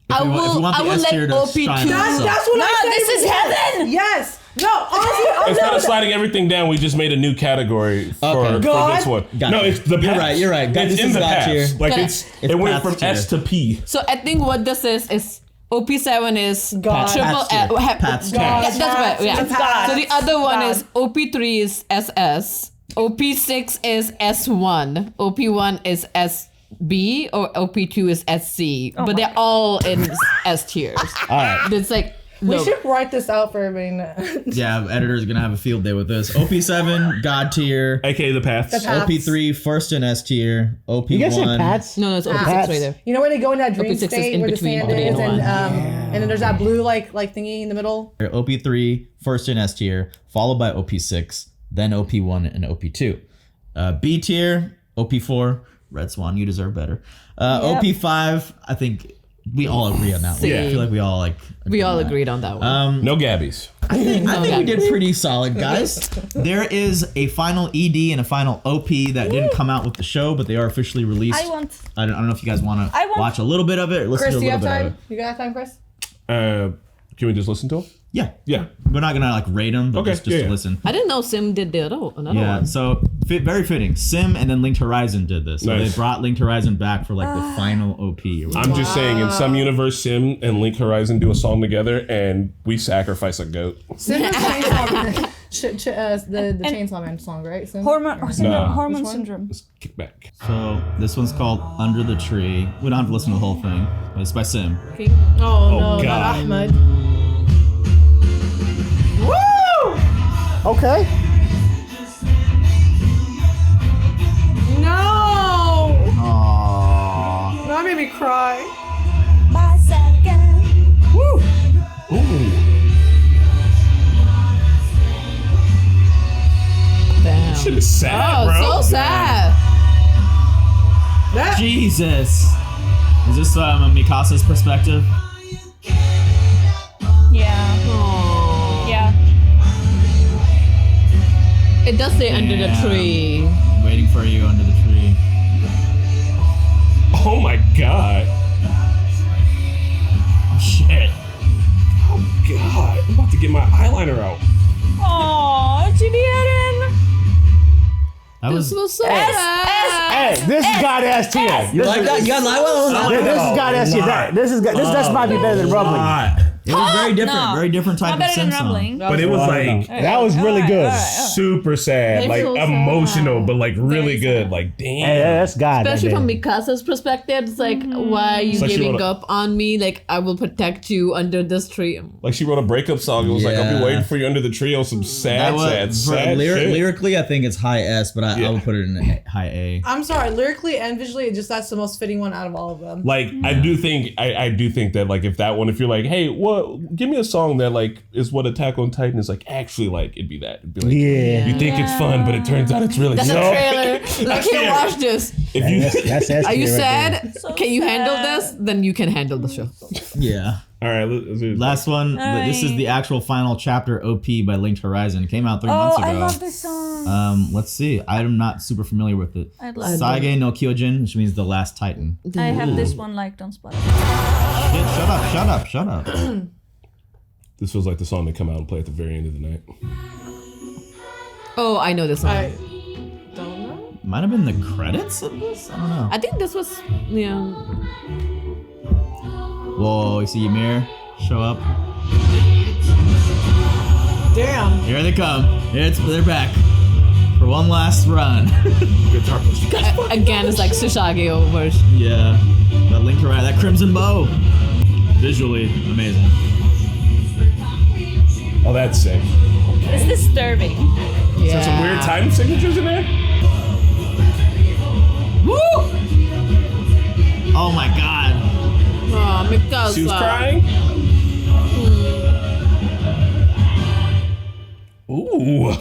I If we will want the let S tier to OP2. shine That's itself. what No, I said. this is heaven. Yes. No, honestly, Instead of sliding everything down, we just made a new category for God. this one. Gotcha. No, it's the You're pass. right, you're right. God, It's this in is the God pass. tier. Like Okay. it went pass from tier. S to P. So I think what this is OP7 is God. triple Pat's tier. S. Pat's tier. That's right. Yeah. It's God. So the other one God. is OP3 is SS. OP6 is S1. OP1 is SB or OP2 is SC. But they're all in S tiers. All right. It's like We look, should write this out for everybody. Yeah, editor's gonna have a field day with this. OP7, God tier. AKA the paths. The path. OP3, first in S tier. OP1. You guys say Pats? no, it's OP6 Pats. right there. You know when they go in that dream OP6 is state in where the between sand three is, and and then there's that blue like thingy in the middle. OP3, first in S tier, followed by OP6, then OP1 and OP2. B tier, OP4, Red Swan, you deserve better. OP5, I think we all agree on that one. Yeah. I feel like we all We all on that. agreed on that one. No Gabbies. I think Okay. we did pretty solid, guys. There is a final ED and a final OP that didn't come out with the show, but they are officially released. I don't know if you guys want to watch a little bit of it or listen Chris, to a do you little have bit of time? it. You got time, Chris? Can we just listen to them? Yeah. Yeah. We're not going to like rate them, but Okay, just yeah, to yeah. listen. I didn't know Sim did the other another Yeah, one. so very fitting. Sim and then Linked Horizon did this. So Nice. they brought Linked Horizon back for like the final OP. Or whatever. I'm just saying, in some universe, Sim and Link Horizon do a song together, and we sacrifice a goat. Sim and Chainsaw Man. The Chainsaw Man song, right? Sim? Hormone syndrome. Nah. Hormone Which one? syndrome. Let's kick back. So this one's called Under the Tree. We don't have to listen to the whole thing, but it's by Sim. Oh, no, God. not Ahmed. Okay. No! Aww. That made me cry. Damn. Shit is sad, bro. Oh, so sad. That, Jesus. Is this Mikasa's perspective? Yeah. Aww. Yeah. It does say under the Damn. tree. Waiting for you under the tree. Oh my god. Shit. Oh god. I'm about to get my eyeliner out. Aww, Julian. That This was. was so sad. Hey, this is God ass tier. You like that? You got live well? This is God ass tier. This might be better than Rumbling. It was very different, very different type Not of better than sim song. Rumbling. But it was I don't like know. That was really good. super sad, It's like so sad. emotional, but like really good. Like Hey, damn. that's God. Especially right from there. Mikasa's perspective, it's like, why are you like she giving wrote a- up on me? Like, I will protect you under this tree. Like she wrote a breakup song. It was like, I'll Yeah. be waiting for you under the tree on some sad shit. Lyrically, I think it's high S, but I would put it in a high A. I'm sorry, lyrically and visually, that's the most fitting one out of all of them. Like I do think that like if you're like, hey, what? Give me a song that like is what Attack on Titan is like. Actually, like it'd be that. It'd be like, Yeah. you think it's fun, but it turns out it's really That's a so. trailer. Like, here, watch this. If you, That's Are you right sad? So Can you handle sad. this? Then you can handle the show. Yeah. all right, let's do Last one. This is the actual final chapter OP by Linked Horizon. It came out 3 months Oh, ago. I love this song. Let's see. I'm not super familiar with it. I love Saige no Kyojin, which means the last Titan. I have this one liked on Spotify. Shut up. This feels like the song that come out and play at the very end of the night. Oh, I know this one. I don't know. Might have been the credits of this? I don't know. I think this was, yeah. Whoa, you see Ymir show up. Damn. Here they come. They're back for one last run. Guitar player. Again, it's like Susage over. Yeah, that Link Horizon, that Crimson Bow. Visually amazing. Oh, that's sick. It's disturbing. Is there some weird time signatures in there? Woo! Oh my god. Oh, Mikasa. She was crying. Ooh.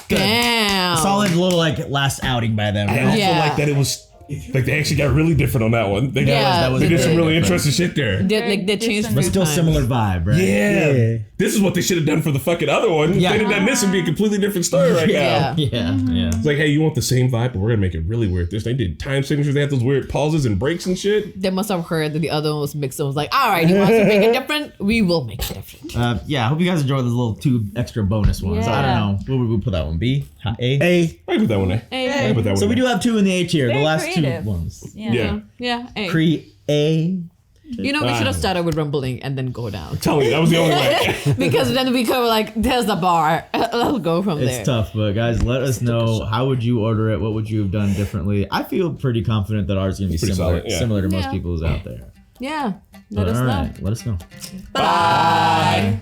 Damn. Solid little like last outing by them. I also Yeah. like that it was like they actually got really different on that one. They got Yeah, that was they did some very really different. interesting shit there. They changed But But still times. similar vibe, right? Yeah. This is what they should have done for the fucking other one. Yeah. If they'd have done this, it'd be a completely different story right Yeah. now. Yeah, yeah. It's like, hey, you want the same vibe, but we're gonna make it really weird. They did time signatures. They had those weird pauses and breaks and shit. They must have heard that the other one was mixed and was like, all right, you want us to make it different? We will make it different. Yeah, I hope you guys enjoyed those little 2 extra bonus ones. I Yeah. don't know. What would we put that one? B? A? Hey, I put that one there. Hey. I put that one So we there. do have 2 in the A tier. The Very last creative. 2 ones. Yeah. Yeah. Hey. A. You know, we should have started with rumbling and then go down. Tell you, that was the only way. Because then we could like, there's the bar. Let's go from It's there. tough, but guys, let us know how would you order it? What would you have done differently? I feel pretty confident that ours is gonna be Pretty similar, solid, yeah. similar to most Yeah. people's out there. Yeah. Let But us all know. right, let us know. Bye.